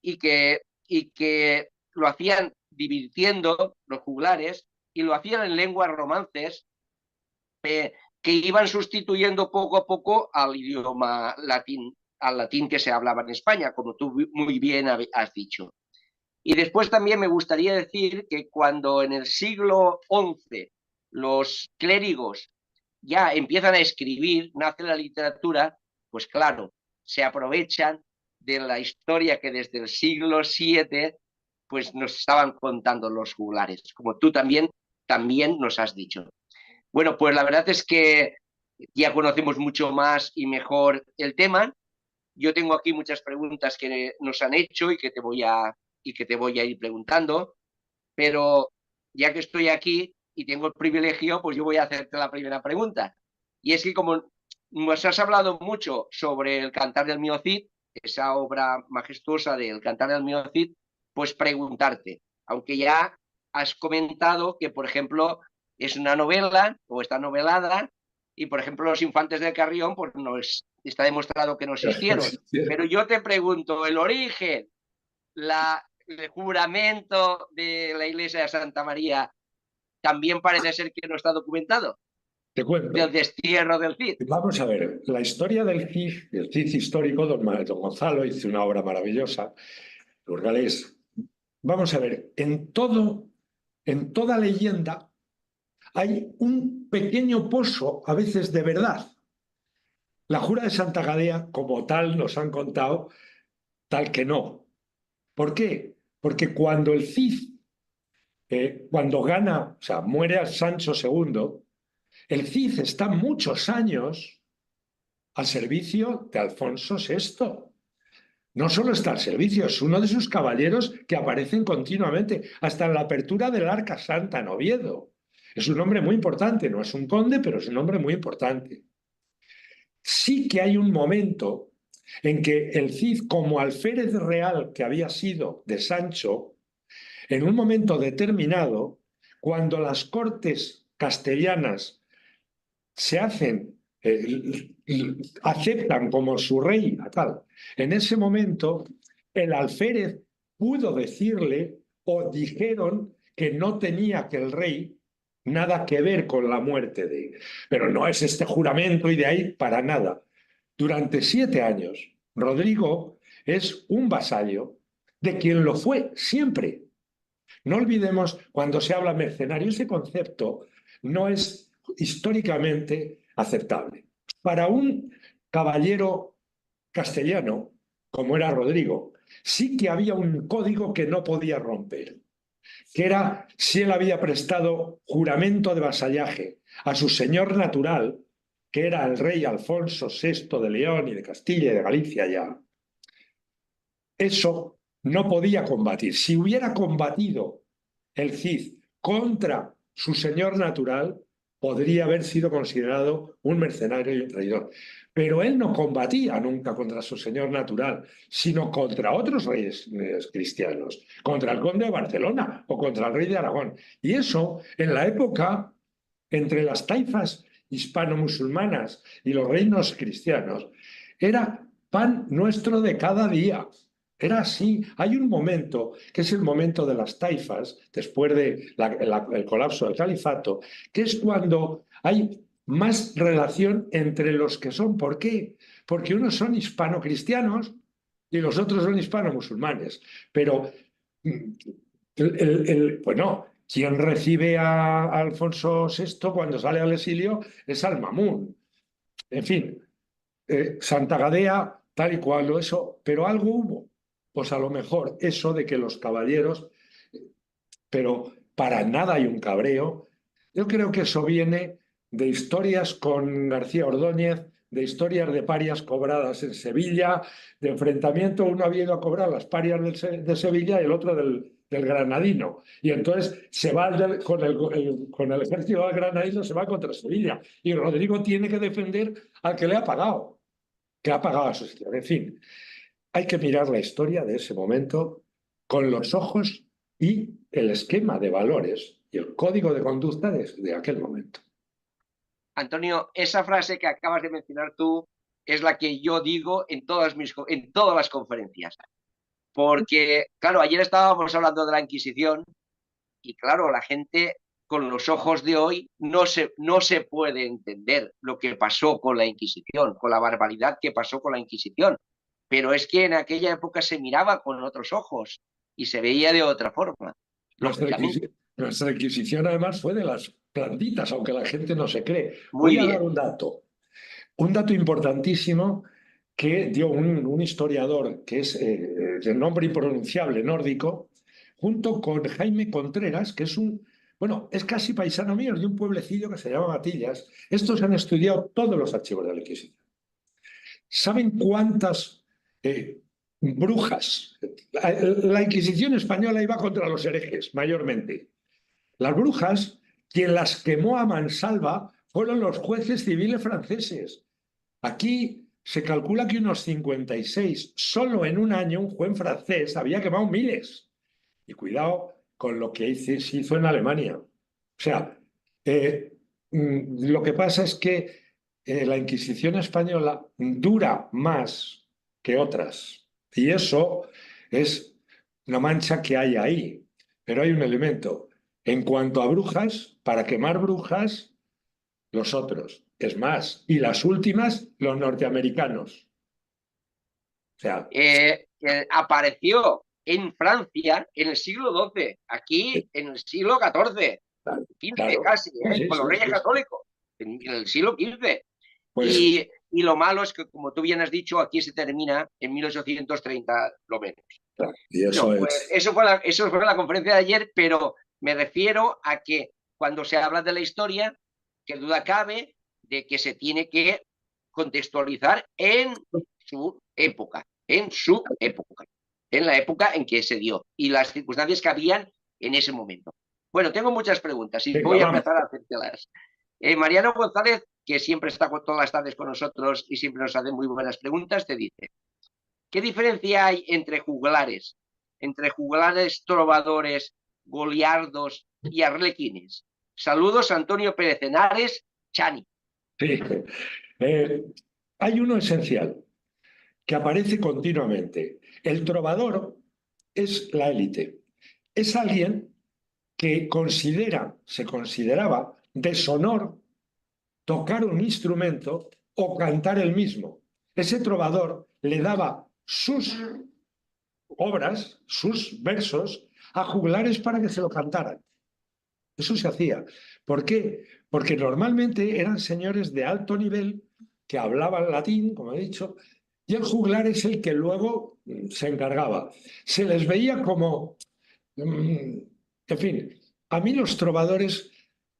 y que lo hacían divirtiendo los juglares y lo hacían en lenguas romances que iban sustituyendo poco a poco al idioma latín, al latín que se hablaba en España, como tú muy bien has dicho. Y después también me gustaría decir que cuando en el siglo XI los clérigos ya empiezan a escribir, nace la literatura, pues claro, se aprovechan de la historia que desde el siglo VII pues nos estaban contando los juglares, como tú también nos has dicho. Bueno, pues la verdad es que ya conocemos mucho más y mejor el tema. Yo tengo aquí muchas preguntas que nos han hecho y que te voy a ir preguntando, pero ya que estoy aquí y tengo el privilegio, pues yo voy a hacerte la primera pregunta. Y es que como nos has hablado mucho sobre el Cantar del Mio Cid, esa obra majestuosa del Cantar del Mio Cid, pues preguntarte, aunque ya has comentado que, por ejemplo, es una novela o está novelada, y por ejemplo los infantes del Carrión, pues no está demostrado que no existieron. Pero yo te pregunto, el origen, el juramento de la iglesia de Santa María también parece ser que no está documentado, te del cuento. destierro del Cid. Vamos a ver, la historia del Cid, el Cid histórico, don Gonzalo hizo una obra maravillosa, Burgalés. Vamos a ver, en toda leyenda hay un pequeño pozo, a veces de verdad. La jura de Santa Gadea, como tal, nos han contado, tal que no. ¿Por qué? Porque cuando el Cid, cuando gana, o sea, muere a Sancho II, el Cid está muchos años al servicio de Alfonso VI. No solo está al servicio, es uno de sus caballeros que aparecen continuamente, hasta en la apertura del Arca Santa en Oviedo. Es un hombre muy importante, no es un conde, pero es un hombre muy importante. Sí que hay un momento en que el Cid, como alférez real que había sido de Sancho, en un momento determinado, cuando las cortes castellanas se hacen, aceptan como su rey a tal, en ese momento el alférez pudo decirle o dijeron que no tenía que el rey nada que ver con la muerte de... Pero no es este juramento y de ahí para nada. Durante 7 años, Rodrigo es un vasallo de quien lo fue siempre. No olvidemos, cuando se habla mercenario, ese concepto no es históricamente aceptable. Para un caballero castellano, como era Rodrigo, sí que había un código que no podía romper, que era si él había prestado juramento de vasallaje a su señor natural, que era el rey Alfonso VI de León y de Castilla y de Galicia ya, eso no podía combatir. Si hubiera combatido el Cid contra su señor natural, podría haber sido considerado un mercenario y un traidor. Pero él no combatía nunca contra su señor natural, sino contra otros reyes cristianos, contra el conde de Barcelona o contra el rey de Aragón. Y eso, en la época, entre las taifas hispano-musulmanas y los reinos cristianos, era pan nuestro de cada día. Era así. Hay un momento, que es el momento de las taifas, después del colapso del califato, que es cuando hay más relación entre los que son. ¿Por qué? Porque unos son hispano-cristianos y los otros son hispano-musulmanes. Pero, pues no, quien recibe a Alfonso VI cuando sale al exilio es Al-Mamun. En fin, Santa Gadea, tal y cual, eso, pero algo hubo. Pues a lo mejor eso de que los caballeros, pero para nada hay un cabreo. Yo creo que eso viene de historias con García Ordóñez, de historias de parias cobradas en Sevilla, de enfrentamiento, uno había ido a cobrar las parias de Sevilla y el otro del Granadino. Y entonces se va con el ejército del Granadino, se va contra Sevilla. Y Rodrigo tiene que defender al que le ha pagado, que ha pagado a su sitio. En fin, hay que mirar la historia de ese momento con los ojos y el esquema de valores y el código de conducta de aquel momento. Antonio, esa frase que acabas de mencionar tú es la que yo digo en todas las conferencias. Porque, claro, ayer estábamos hablando de la Inquisición y, claro, la gente con los ojos de hoy no se puede entender lo que pasó con la Inquisición, con la barbaridad que pasó con la Inquisición. Pero es que en aquella época se miraba con otros ojos y se veía de otra forma, Nuestra lógicamente. Inquisición, nuestra Inquisición además fue de las plantitas, aunque la gente no se cree. Muy Voy a dar bien. un dato importantísimo que dio un historiador que es de nombre impronunciable nórdico, junto con Jaime Contreras, que es bueno, es casi paisano mío, es de un pueblecillo que se llama Matillas. Estos han estudiado todos los archivos de la Inquisición. ¿Saben cuántas brujas? La Inquisición española iba contra los herejes, mayormente. Las brujas, quien las quemó a mansalva, fueron los jueces civiles franceses. Aquí se calcula que unos 56, solo en un año un juez francés había quemado miles. Y cuidado con lo que se hizo en Alemania. O sea, lo que pasa es que la Inquisición española dura más que otras. Y eso es una mancha que hay ahí. Pero hay un elemento. En cuanto a brujas, para quemar brujas, los otros. Es más, y las últimas, los norteamericanos. O sea, Apareció en Francia en el siglo XII, aquí en el siglo XIV, claro, XV claro. casi, Sí, con los sí, Reyes sí, sí. Católicos, en el siglo XV. Pues Y y lo malo es que, como tú bien has dicho, aquí se termina en 1830 lo menos. Claro, y No, eso pues es. eso fue la conferencia de ayer, pero me refiero a que cuando se habla de la historia, que duda cabe de que se tiene que contextualizar en su época, en la época en que se dio y las circunstancias que habían en ese momento. Bueno, tengo muchas preguntas y Venga, voy a vamos. empezar a hacértelas. Mariano González, que siempre está todas las tardes con nosotros y siempre nos hace muy buenas preguntas, te dice, ¿qué diferencia hay entre juglares, trovadores, goliardos y arlequines? Saludos, Antonio Pérez Henares, Chani. Sí. Eh, Hay uno esencial que aparece continuamente. El trovador es la élite. Es alguien que se consideraba deshonor tocar un instrumento o cantar el mismo. Ese trovador le daba sus obras, sus versos, a juglares para que se lo cantaran. Eso se hacía. ¿Por qué? Porque normalmente eran señores de alto nivel que hablaban latín, como he dicho, y el juglar es el que luego se encargaba. Se les veía como, en fin, a mí los trovadores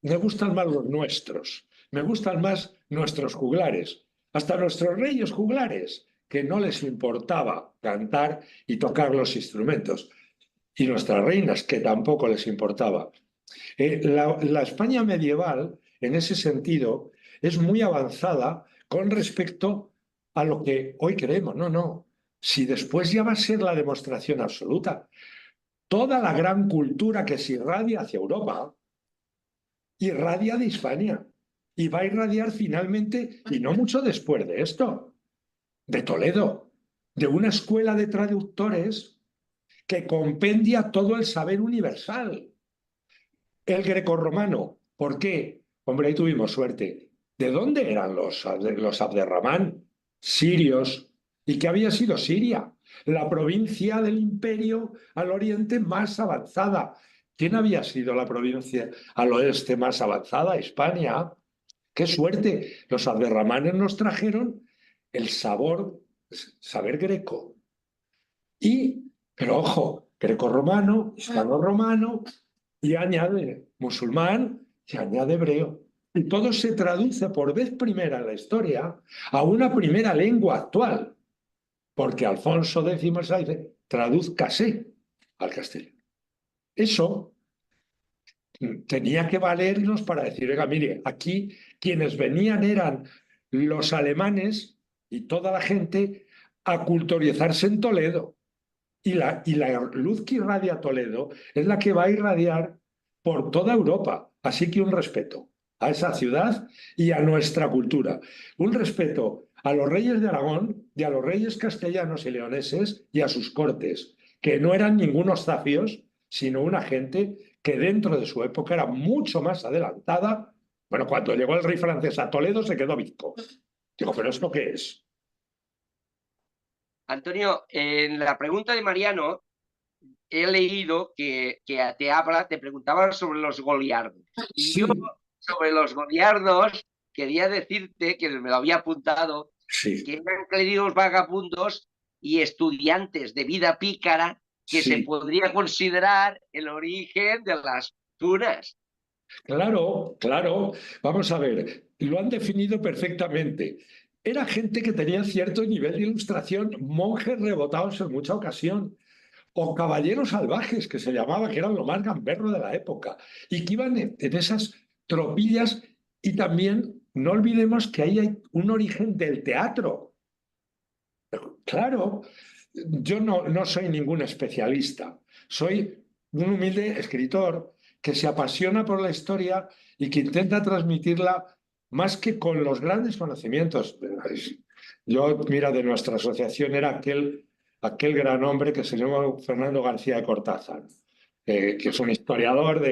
me gustan más los nuestros, me gustan más nuestros juglares, hasta nuestros reyes juglares, que no les importaba cantar y tocar los instrumentos, y nuestras reinas, que tampoco les importaba. La España medieval, en ese sentido, es muy avanzada con respecto a lo que hoy creemos. No, no. Si después ya va a ser la demostración absoluta. Toda la gran cultura que se irradia hacia Europa, irradia de Hispania. Y va a irradiar finalmente, y no mucho después de esto, de Toledo, de una escuela de traductores que compendia todo el saber universal. El grecorromano. ¿Por qué? Hombre, ahí tuvimos suerte. ¿De dónde eran los Abderramán? Sirios. ¿Y qué había sido Siria? La provincia del imperio al oriente más avanzada. ¿Quién había sido la provincia al oeste más avanzada? Hispania. ¡Qué suerte! Los Abderramanes nos trajeron el saber greco. Pero ojo, greco-romano, hispano-romano, y añade musulmán y añade hebreo. Y todo se traduce por vez primera en la historia a una primera lengua actual, porque Alfonso X dice, tradúzcase al castellano. Eso tenía que valernos para decir, oiga, mire, aquí quienes venían eran los alemanes y toda la gente a culturizarse en Toledo. Y la luz que irradia Toledo es la que va a irradiar por toda Europa. Así que un respeto a esa ciudad y a nuestra cultura. Un respeto a los reyes de Aragón y a los reyes castellanos y leoneses y a sus cortes, que no eran ningunos zafios, sino una gente que dentro de su época era mucho más adelantada. Bueno, cuando llegó el rey francés a Toledo se quedó bizco. Digo, ¿pero esto qué es? Antonio, en la pregunta de Mariano he leído que te preguntaban sobre los goliardos. Y yo Sí, sobre los goliardos quería decirte, que me lo había apuntado, sí, que eran queridos vagabundos y estudiantes de vida pícara que se sí. podría considerar el origen de las tunas. Claro, claro. Vamos a ver, lo han definido perfectamente. Era gente que tenía cierto nivel de ilustración, monjes rebotados en mucha ocasión, o caballeros salvajes, que se llamaba, que eran lo más gamberro de la época, y que iban en esas tropillas. Y también no olvidemos que ahí hay un origen del teatro. Pero, claro, yo no soy ningún especialista, soy un humilde escritor que se apasiona por la historia y que intenta transmitirla más que con los grandes conocimientos. Yo, mira, de nuestra asociación era aquel gran hombre que se llama Fernando García de Cortázar, que es un historiador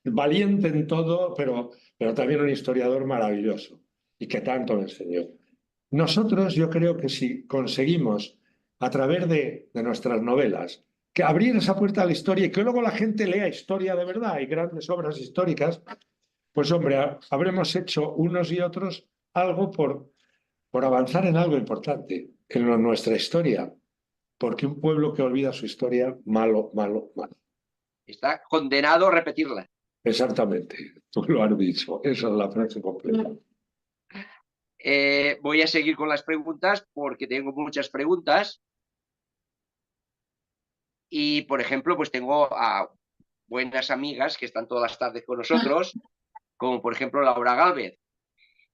valiente en todo, pero también un historiador maravilloso y que tanto me enseñó. Nosotros, yo creo que si conseguimos, a través de nuestras novelas, que abrir esa puerta a la historia y que luego la gente lea historia de verdad y grandes obras históricas, pues hombre, habremos hecho unos y otros algo por avanzar en algo importante, en nuestra historia, porque un pueblo que olvida su historia, malo, malo, malo. Está condenado a repetirla. Exactamente, tú lo has dicho, esa es la frase completa. Voy a seguir con las preguntas porque tengo muchas preguntas. Y, por ejemplo, pues tengo a buenas amigas que están todas las tardes con nosotros, como por ejemplo Laura Gálvez.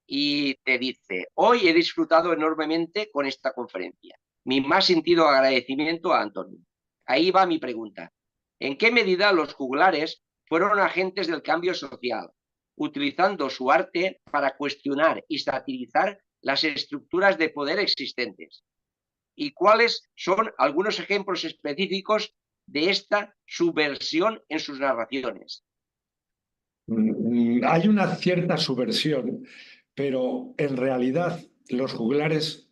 Y te dice, hoy he disfrutado enormemente con esta conferencia. Mi más sentido agradecimiento a Antonio. Ahí va mi pregunta. ¿En qué medida los juglares fueron agentes del cambio social, utilizando su arte para cuestionar y satirizar las estructuras de poder existentes? ¿Y cuáles son algunos ejemplos específicos de esta subversión en sus narraciones? Hay una cierta subversión, pero en realidad los juglares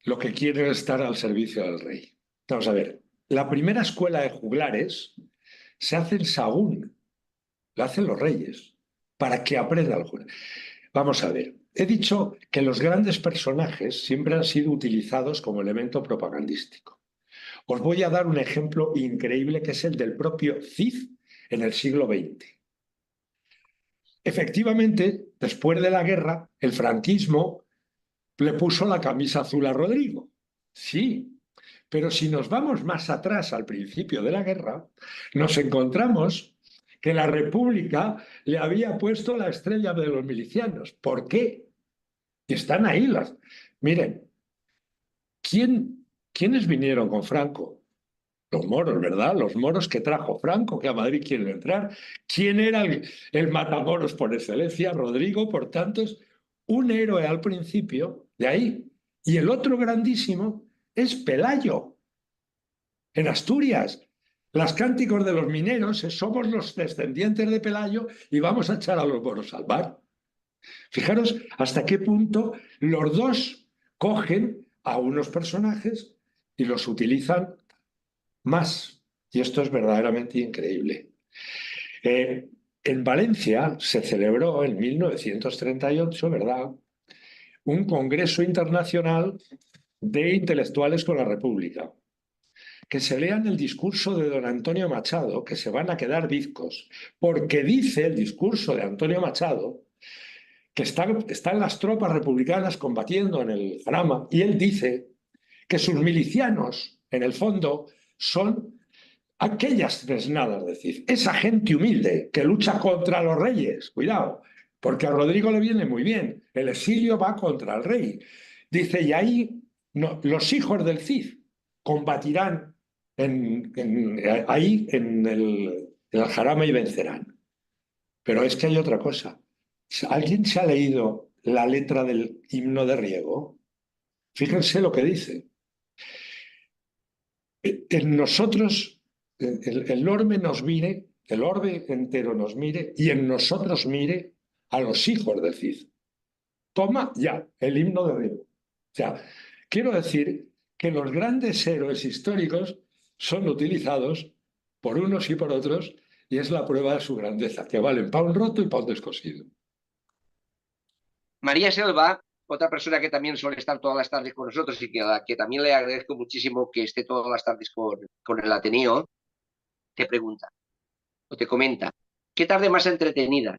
lo que quieren es estar al servicio del rey. Vamos a ver, la primera escuela de juglares se hace en Sahagún, la hacen los reyes, para que aprenda el jugar. Vamos a ver, he dicho que los grandes personajes siempre han sido utilizados como elemento propagandístico. Os voy a dar un ejemplo increíble que es el del propio Cid en el siglo XX. Efectivamente, después de la guerra, el franquismo le puso la camisa azul a Rodrigo. Sí, pero si nos vamos más atrás al principio de la guerra, nos encontramos que la República le había puesto la estrella de los milicianos. ¿Por qué? Y están ahí las. Miren, ¿quiénes vinieron con Franco? Los moros, ¿verdad? Los moros que trajo Franco, que a Madrid quieren entrar. ¿Quién era el matamoros por excelencia? Rodrigo, por tanto, es un héroe al principio, de ahí. Y el otro grandísimo es Pelayo, en Asturias. Las cánticos de los mineros, somos los descendientes de Pelayo y vamos a echar a los moros al mar. Fijaros hasta qué punto los dos cogen a unos personajes y los utilizan más. Y esto es verdaderamente increíble. En Valencia se celebró en 1938, ¿verdad? Un congreso internacional de intelectuales con la República. Que se lean el discurso de don Antonio Machado, que se van a quedar bizcos, porque dice el discurso de Antonio Machado que están las tropas republicanas combatiendo en el Jarama, y él dice que sus milicianos, en el fondo, son aquellas desnadas, es decir, esa gente humilde que lucha contra los reyes, cuidado, porque a Rodrigo le viene muy bien, el exilio va contra el rey. Dice, y ahí no, los hijos del Cid combatirán ahí en el Jarama y vencerán. Pero es que hay otra cosa. ¿Alguien se ha leído la letra del himno de Riego? Fíjense lo que dice. En nosotros, el orbe nos mire, el orbe entero nos mire y en nosotros mire a los hijos de Cid. Toma ya el himno de Riego. O sea, quiero decir que los grandes héroes históricos son utilizados por unos y por otros y es la prueba de su grandeza, que valen para un roto y para un descosido. María Selva, otra persona que también suele estar todas las tardes con nosotros y que a la que también le agradezco muchísimo que esté todas las tardes con el Ateneo, te pregunta o te comenta, ¿qué tarde más entretenida?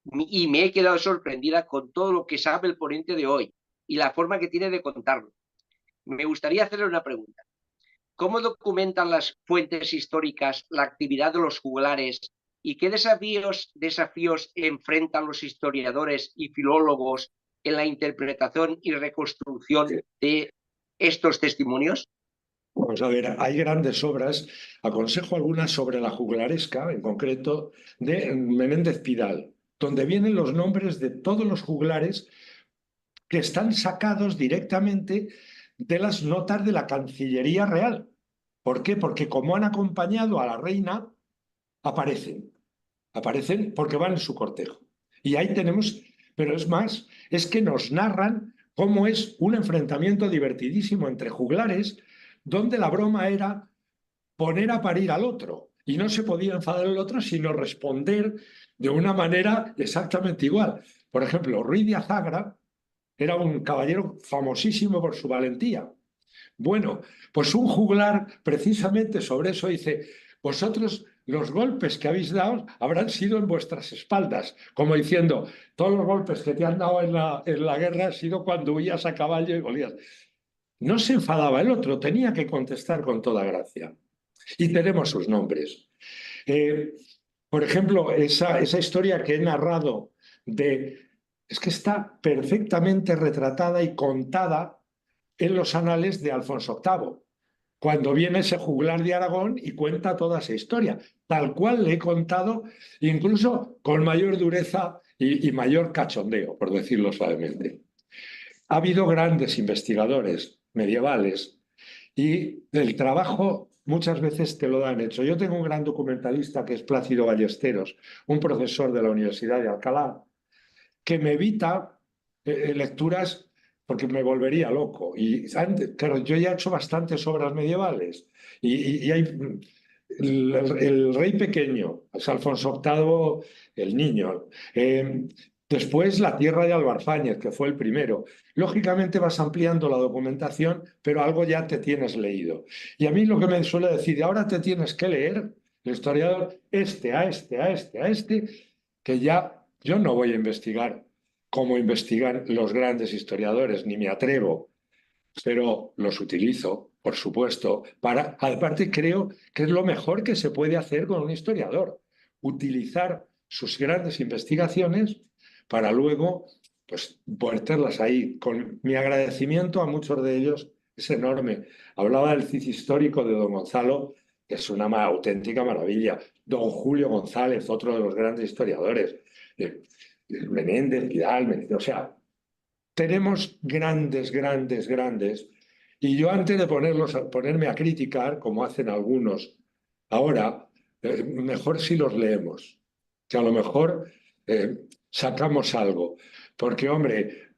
Y me he quedado sorprendida con todo lo que sabe el ponente de hoy y la forma que tiene de contarlo. Me gustaría hacerle una pregunta. ¿Cómo documentan las fuentes históricas la actividad de los juglares y qué desafíos enfrentan los historiadores y filólogos en la interpretación y reconstrucción de estos testimonios? Vamos a ver, hay grandes obras, aconsejo algunas sobre la juglaresca, en concreto, de Menéndez Pidal, donde vienen los nombres de todos los juglares que están sacados directamente de las notas de la Cancillería Real. ¿Por qué? Porque como han acompañado a la reina, aparecen. Aparecen porque van en su cortejo. Y ahí tenemos, pero es más, es que nos narran cómo es un enfrentamiento divertidísimo entre juglares, donde la broma era poner a parir al otro. Y no se podía enfadar el otro, sino responder de una manera exactamente igual. Por ejemplo, Ruiz de Azagra era un caballero famosísimo por su valentía. Bueno, pues un juglar precisamente sobre eso dice, vosotros los golpes que habéis dado habrán sido en vuestras espaldas, como diciendo, todos los golpes que te han dado en la guerra han sido cuando huías a caballo y golías. No se enfadaba el otro, tenía que contestar con toda gracia. Y tenemos sus nombres. Eh, por ejemplo, esa historia que he narrado es que está perfectamente retratada y contada en los anales de Alfonso VIII, cuando viene ese juglar de Aragón y cuenta toda esa historia, tal cual le he contado, incluso con mayor dureza y mayor cachondeo, por decirlo suavemente. Ha habido grandes investigadores medievales y el trabajo muchas veces te lo dan hecho. Yo tengo un gran documentalista que es Plácido Ballesteros, un profesor de la Universidad de Alcalá, que me evita lecturas porque me volvería loco. Y claro, yo ya he hecho bastantes obras medievales y hay el rey pequeño, es Alfonso VIII el niño. Después La tierra de Albarfáñez, que fue el primero. Lógicamente vas ampliando la documentación, pero algo ya te tienes leído. Y a mí lo que me suele decir, ahora te tienes que leer, el historiador, a este, que ya yo no voy a investigar como investigan los grandes historiadores, ni me atrevo, pero los utilizo, por supuesto, aparte creo que es lo mejor que se puede hacer con un historiador, utilizar sus grandes investigaciones para luego pues verterlas ahí. Con mi agradecimiento a muchos de ellos es enorme. Hablaba del Cid histórico de don Gonzalo, que es una auténtica maravilla. Don Julio González, otro de los grandes historiadores. Menéndez, Vidal, o sea, tenemos grandes, y yo antes de ponerme a criticar, como hacen algunos ahora, mejor si los leemos, que a lo mejor sacamos algo, porque hombre,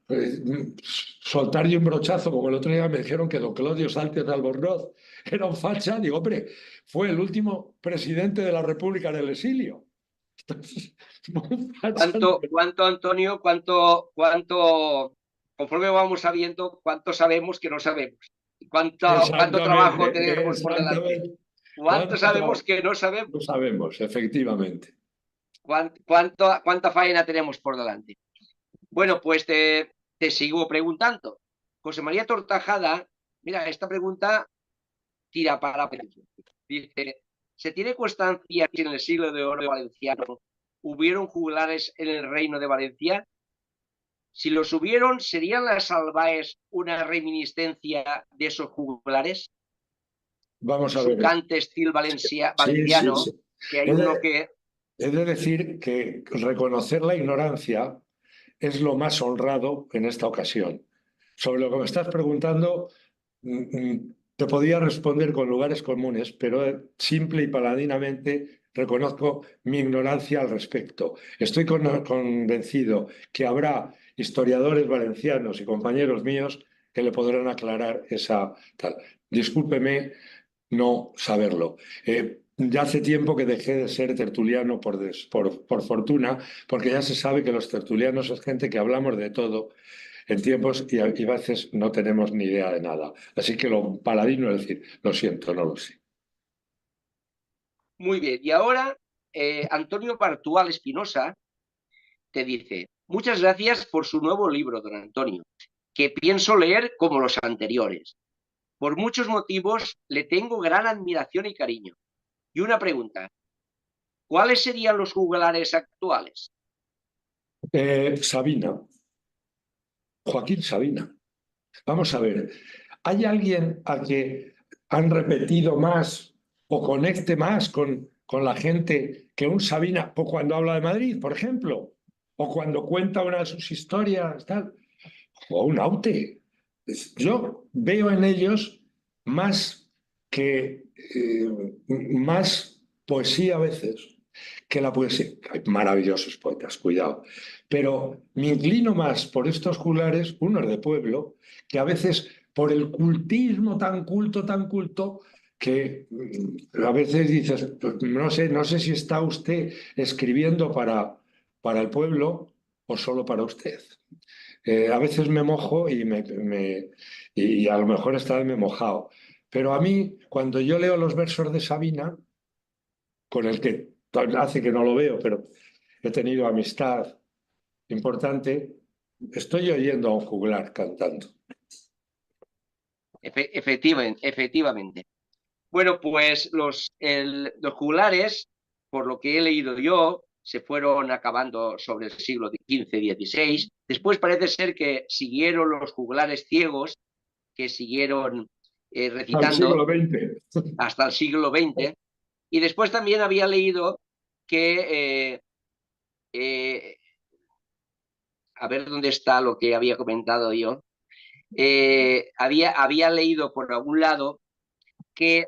soltar y un brochazo, como el otro día me dijeron que don Claudio Sánchez de Albornoz era un facha, digo, hombre, fue el último presidente de la República del exilio. Entonces, Antonio, conforme vamos sabiendo, cuánto sabemos que no sabemos? ¿Cuánto trabajo tenemos por delante? Exactamente. ¿Cuánto sabemos que no sabemos? Lo sabemos, efectivamente. ¿Cuánta faena tenemos por delante? Bueno, pues te sigo preguntando. José María Tortajada, mira, esta pregunta tira para... Dice, ¿se tiene constancia que en el siglo de oro valenciano hubieron juglares en el reino de Valencia? Si los hubieron, ¿serían las albaes una reminiscencia de esos juglares? Vamos a Es un ver. cante estilo Sí. valenciano, que hay uno que... He de decir que reconocer la ignorancia es lo más honrado en esta ocasión. Sobre lo que me estás preguntando, te podía responder con lugares comunes, pero simple y paladinamente reconozco mi ignorancia al respecto. Estoy convencido que habrá historiadores valencianos y compañeros míos que le podrán aclarar esa tal. Discúlpeme no saberlo. Ya hace tiempo que dejé de ser tertuliano por fortuna, porque ya se sabe que los tertulianos es gente que hablamos de todo en tiempos y a veces no tenemos ni idea de nada. Así que lo paladino es decir, lo siento, no lo sé. Muy bien. Y ahora, Antonio Bartual Espinosa te dice, muchas gracias por su nuevo libro, don Antonio, que pienso leer como los anteriores. Por muchos motivos le tengo gran admiración y cariño. Y una pregunta, ¿cuáles serían los juglares actuales? Sabina, Joaquín Sabina. Vamos a ver, ¿hay alguien a que han repetido más o conecte más con la gente que un Sabina, o cuando habla de Madrid, por ejemplo, o cuando cuenta una de sus historias, tal, o un Aute? Yo veo en ellos más más poesía a veces que la poesía. Hay maravillosos poetas, cuidado. Pero me inclino más por estos juglares, unos de pueblo, que a veces por el cultismo tan culto, que a veces dices, pues, no sé si está usted escribiendo para el pueblo o solo para usted. A veces me mojo y a lo mejor esta vez me he mojado. Pero a mí, cuando yo leo los versos de Sabina, con el que hace que no lo veo, pero he tenido amistad importante, estoy oyendo a un juglar cantando. Efectivamente. Bueno, pues los juglares, por lo que he leído yo, se fueron acabando sobre el siglo XV, XVI. Después parece ser que siguieron los juglares ciegos, que siguieron Al siglo recitando XX. hasta el siglo XX. Y después también había leído que, eh, a ver dónde está lo que había comentado yo, había leído por algún lado que,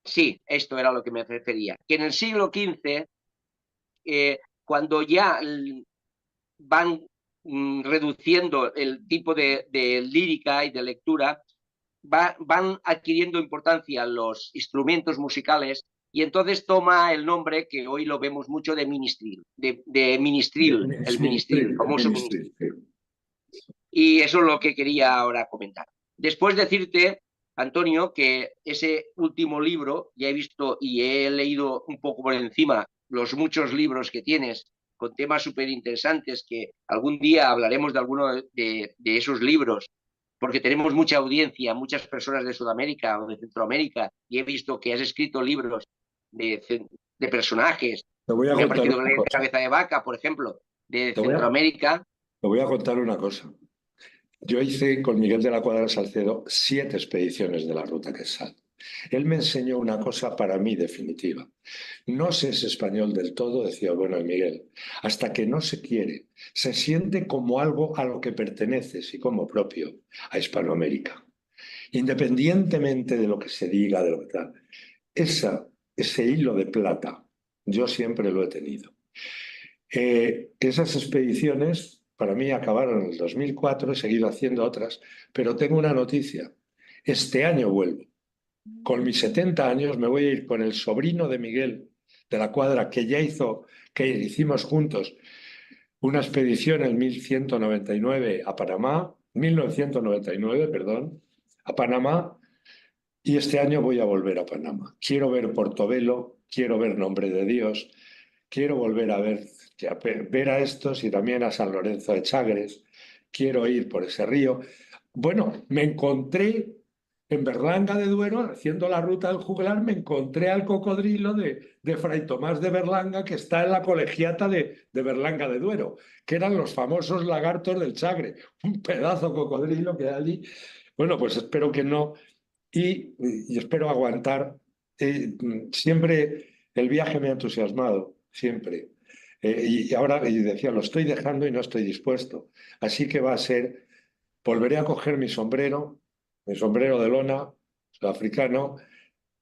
sí, esto era lo que me refería, que en el siglo XV, cuando ya van reduciendo el tipo de lírica y de lectura, van adquiriendo importancia los instrumentos musicales y entonces toma el nombre que hoy lo vemos mucho de ministril, de ministril, el ministril, el famoso ministril. Y eso es lo que quería ahora comentar. Después decirte, Antonio, que ese último libro, ya he visto y he leído un poco por encima los muchos libros que tienes con temas súper interesantes, que algún día hablaremos de alguno de esos libros, porque tenemos mucha audiencia, muchas personas de Sudamérica o de Centroamérica, y he visto que has escrito libros de personajes. Te voy a Me ha contar parecido una leer cosa. Cabeza de Vaca, por ejemplo, de Te voy a, Centroamérica. te voy a contar una cosa. Yo hice con Miguel de la Cuadra Salcedo 7 expediciones de la Ruta Quesada. Él me enseñó una cosa para mí definitiva. No se es español del todo, decía bueno Miguel, hasta que no se quiere, se siente como algo a lo que perteneces y como propio a Hispanoamérica. Independientemente de lo que se diga, de lo que tal. Ese hilo de plata, yo siempre lo he tenido. Esas expediciones para mí acabaron en el 2004, he seguido haciendo otras, pero tengo una noticia. Este año vuelvo. Con mis 70 años me voy a ir con el sobrino de Miguel de la Cuadra, que hicimos juntos una expedición en 1199 a Panamá, 1999, perdón, a Panamá, y este año voy a volver a Panamá. Quiero ver Portobelo, quiero ver Nombre de Dios, quiero volver ver a estos y también a San Lorenzo de Chagres, quiero ir por ese río. Bueno, me encontré en Berlanga de Duero, haciendo la ruta del juglar, me encontré al cocodrilo de Fray Tomás de Berlanga, que está en la colegiata de Berlanga de Duero, que eran los famosos lagartos del Chagre, un pedazo cocodrilo que hay allí. Bueno, pues espero que no, y espero aguantar. Siempre el viaje me ha entusiasmado, siempre. Y ahora, y decía, lo estoy dejando y no estoy dispuesto. Así que va a ser, volveré a coger mi sombrero de lona sudafricano,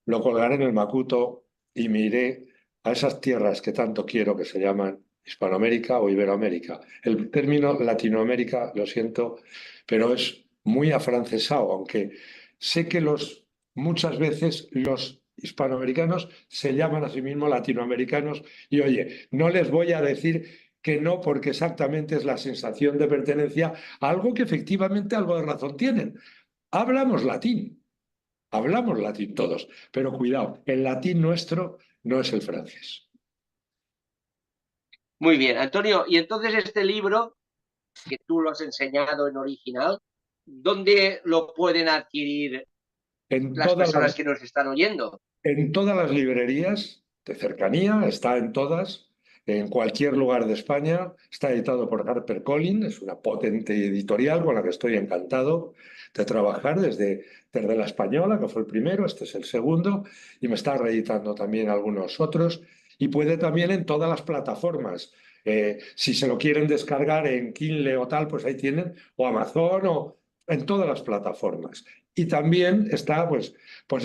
lo colgaré en el Macuto y me iré a esas tierras que tanto quiero, que se llaman Hispanoamérica o Iberoamérica. El término Latinoamérica, lo siento, pero es muy afrancesado, aunque sé que muchas veces los hispanoamericanos se llaman a sí mismos latinoamericanos y oye, no les voy a decir que no, porque exactamente es la sensación de pertenencia a algo que efectivamente algo de razón tienen. Hablamos latín, hablamos latín todos, pero cuidado, el latín nuestro no es el francés. Muy bien, Antonio. Y entonces este libro, que tú lo has enseñado en original, ¿dónde lo pueden adquirir En las todas personas las, que nos están oyendo? en todas las librerías de cercanía, está en todas, en cualquier lugar de España, está editado por HarperCollins, es una potente editorial con la que estoy encantado de trabajar desde La Española, que fue el primero, este es el segundo, y me está reeditando también algunos otros, y puede también en todas las plataformas. Si se lo quieren descargar en Kindle o tal, pues ahí tienen, o Amazon, o en todas las plataformas. Y también está, pues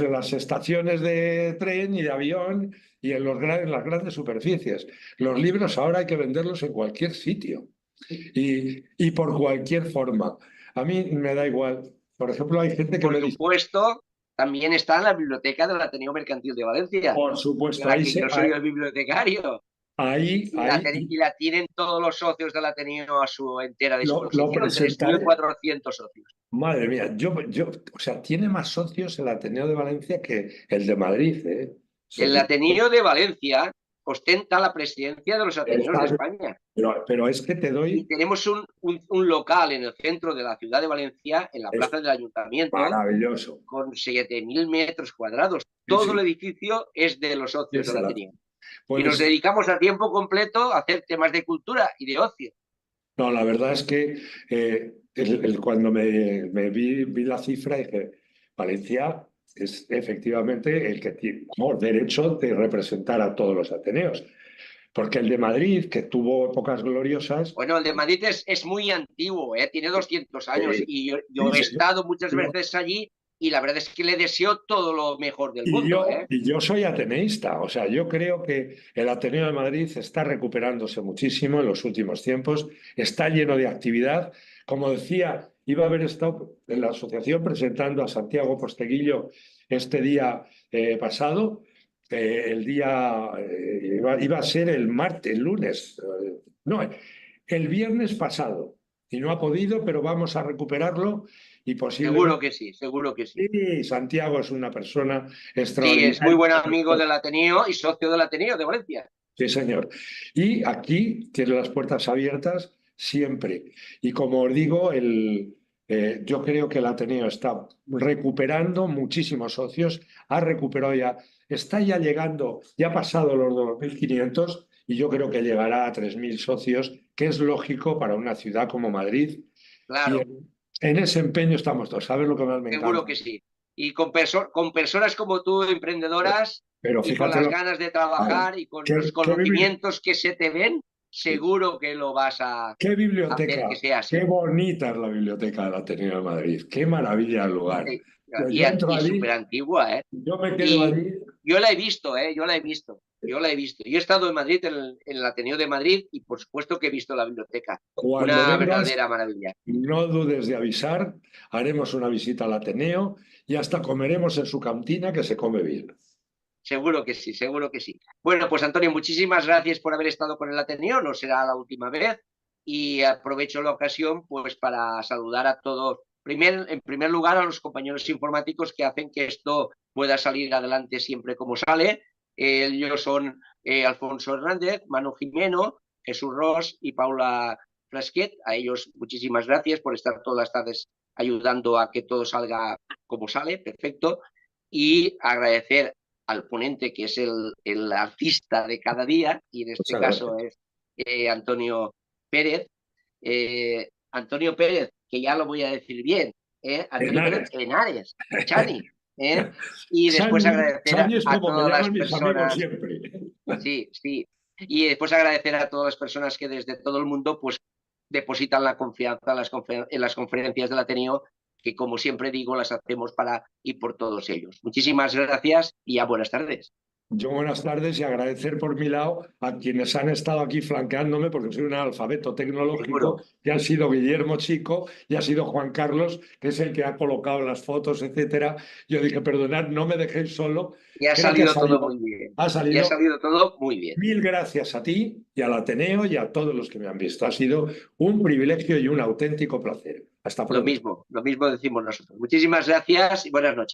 en las estaciones de tren y de avión y en las grandes superficies. Los libros ahora hay que venderlos en cualquier sitio y por cualquier forma. A mí me da igual. Por ejemplo, hay gente que Por me dice, supuesto, también está en la biblioteca del Ateneo Mercantil de Valencia, por de supuesto, la que yo soy el bibliotecario. ahí, Y la tienen todos los socios del Ateneo a su entera lo disposición, presentaré. 3.400 socios. Madre mía, o sea, tiene más socios el Ateneo de Valencia que el de Madrid, ¿eh? El Ateneo de Valencia ostenta la presidencia de los Ateneos de España. Pero es que te Y doy... tenemos un local en el centro de la ciudad de Valencia, en la Es plaza del ayuntamiento, maravilloso. con 7.000 metros cuadrados. Sí, Todo el sí, edificio es de los socios es del Ateneo. Y nos Pues dedicamos a tiempo completo a hacer temas de cultura y de ocio. no, la verdad es que cuando vi la cifra dije, Valencia es efectivamente el que tiene derecho de representar a todos los Ateneos. Porque el de Madrid, que tuvo épocas gloriosas, Bueno, el de Madrid es muy antiguo, ¿eh? Tiene 200 años eh, y yo sí, he sí, estado muchas yo- veces allí y la verdad es que le deseo todo lo mejor del y mundo, yo, ¿eh? y yo soy ateneísta, o sea, yo creo que el Ateneo de Madrid está recuperándose muchísimo en los últimos tiempos, está lleno de actividad. Como decía, iba a haber estado en la asociación presentando a Santiago Posteguillo este día pasado. El día iba a ser el martes, el lunes, no, el viernes pasado, y no ha podido, pero vamos a recuperarlo y Seguro posiblemente. que sí, seguro que sí. Sí, Santiago es una persona Sí, es muy extraordinaria. buen amigo del Ateneo y socio del Ateneo de Valencia. Sí, señor. Y aquí tiene las puertas abiertas siempre. Y como os digo, yo creo que el Ateneo está recuperando muchísimos socios, ha recuperado ya, está ya llegando, ya ha pasado los 2.500 y yo creo que llegará a 3.000 socios, que es lógico para una ciudad como Madrid. Y Claro, en ese empeño estamos todos. ¿Sabes lo que más me seguro encanta? que sí. Y con personas como tú, emprendedoras, Pero y con las fíjate, ganas de vale. trabajar y con los ¿Qué conocimientos que se te ven, seguro que lo vas a qué hacer que biblioteca? sea Qué así. bonita es la biblioteca del Ateneo de Madrid. Qué maravilla el lugar. Sí. Yo entro Y súper allí, antigua, ¿eh? yo me quedo Y allí. yo la he visto, ¿eh? Yo la he visto. Yo la he visto. Yo he estado en Madrid, en el Ateneo de Madrid, y por supuesto que he visto la biblioteca. Cuando Una vengas, verdadera maravilla. no dudes de avisar. Haremos una visita al Ateneo y hasta comeremos en su cantina, que se come bien. Seguro que sí, seguro que sí. Bueno, pues Antonio, muchísimas gracias por haber estado con el Ateneo. No será la última vez. Y aprovecho la ocasión pues para saludar a todos. En primer lugar, a los compañeros informáticos que hacen que esto pueda salir adelante siempre como sale. Ellos son Alfonso Hernández, Manu Jimeno, Jesús Ros y Paula Flasquet. A ellos muchísimas gracias por estar todas las tardes ayudando a que todo salga como sale, perfecto. Y agradecer al ponente, que es el artista de cada día, y en este Muchas caso gracias. es Antonio Pérez. Antonio Pérez, que ya lo voy a decir bien, Antonio Pérez Henares. Henares, Chani. Y después agradecer Chani es a como me todas las llaman mis amigos personas, siempre. sí, sí, y después agradecer a todas las personas que desde todo el mundo pues depositan la confianza en las conferencias del Ateneo, que como siempre digo, las hacemos para y por todos ellos. Muchísimas gracias y a buenas tardes. Yo buenas tardes y agradecer por mi lado a quienes han estado aquí flanqueándome, porque soy un analfabeto tecnológico, Seguro. que han sido Guillermo Chico y ha sido Juan Carlos, que es el que ha colocado las fotos, etcétera. Yo dije, perdonad, no me dejéis solo. Y ha Creo que salido todo muy bien. ha Y ha salido. salido todo muy bien. Mil gracias a ti y al Ateneo y a todos los que me han visto. Ha sido un privilegio y un auténtico placer. Hasta pronto. Lo mismo decimos nosotros. Muchísimas gracias y buenas noches.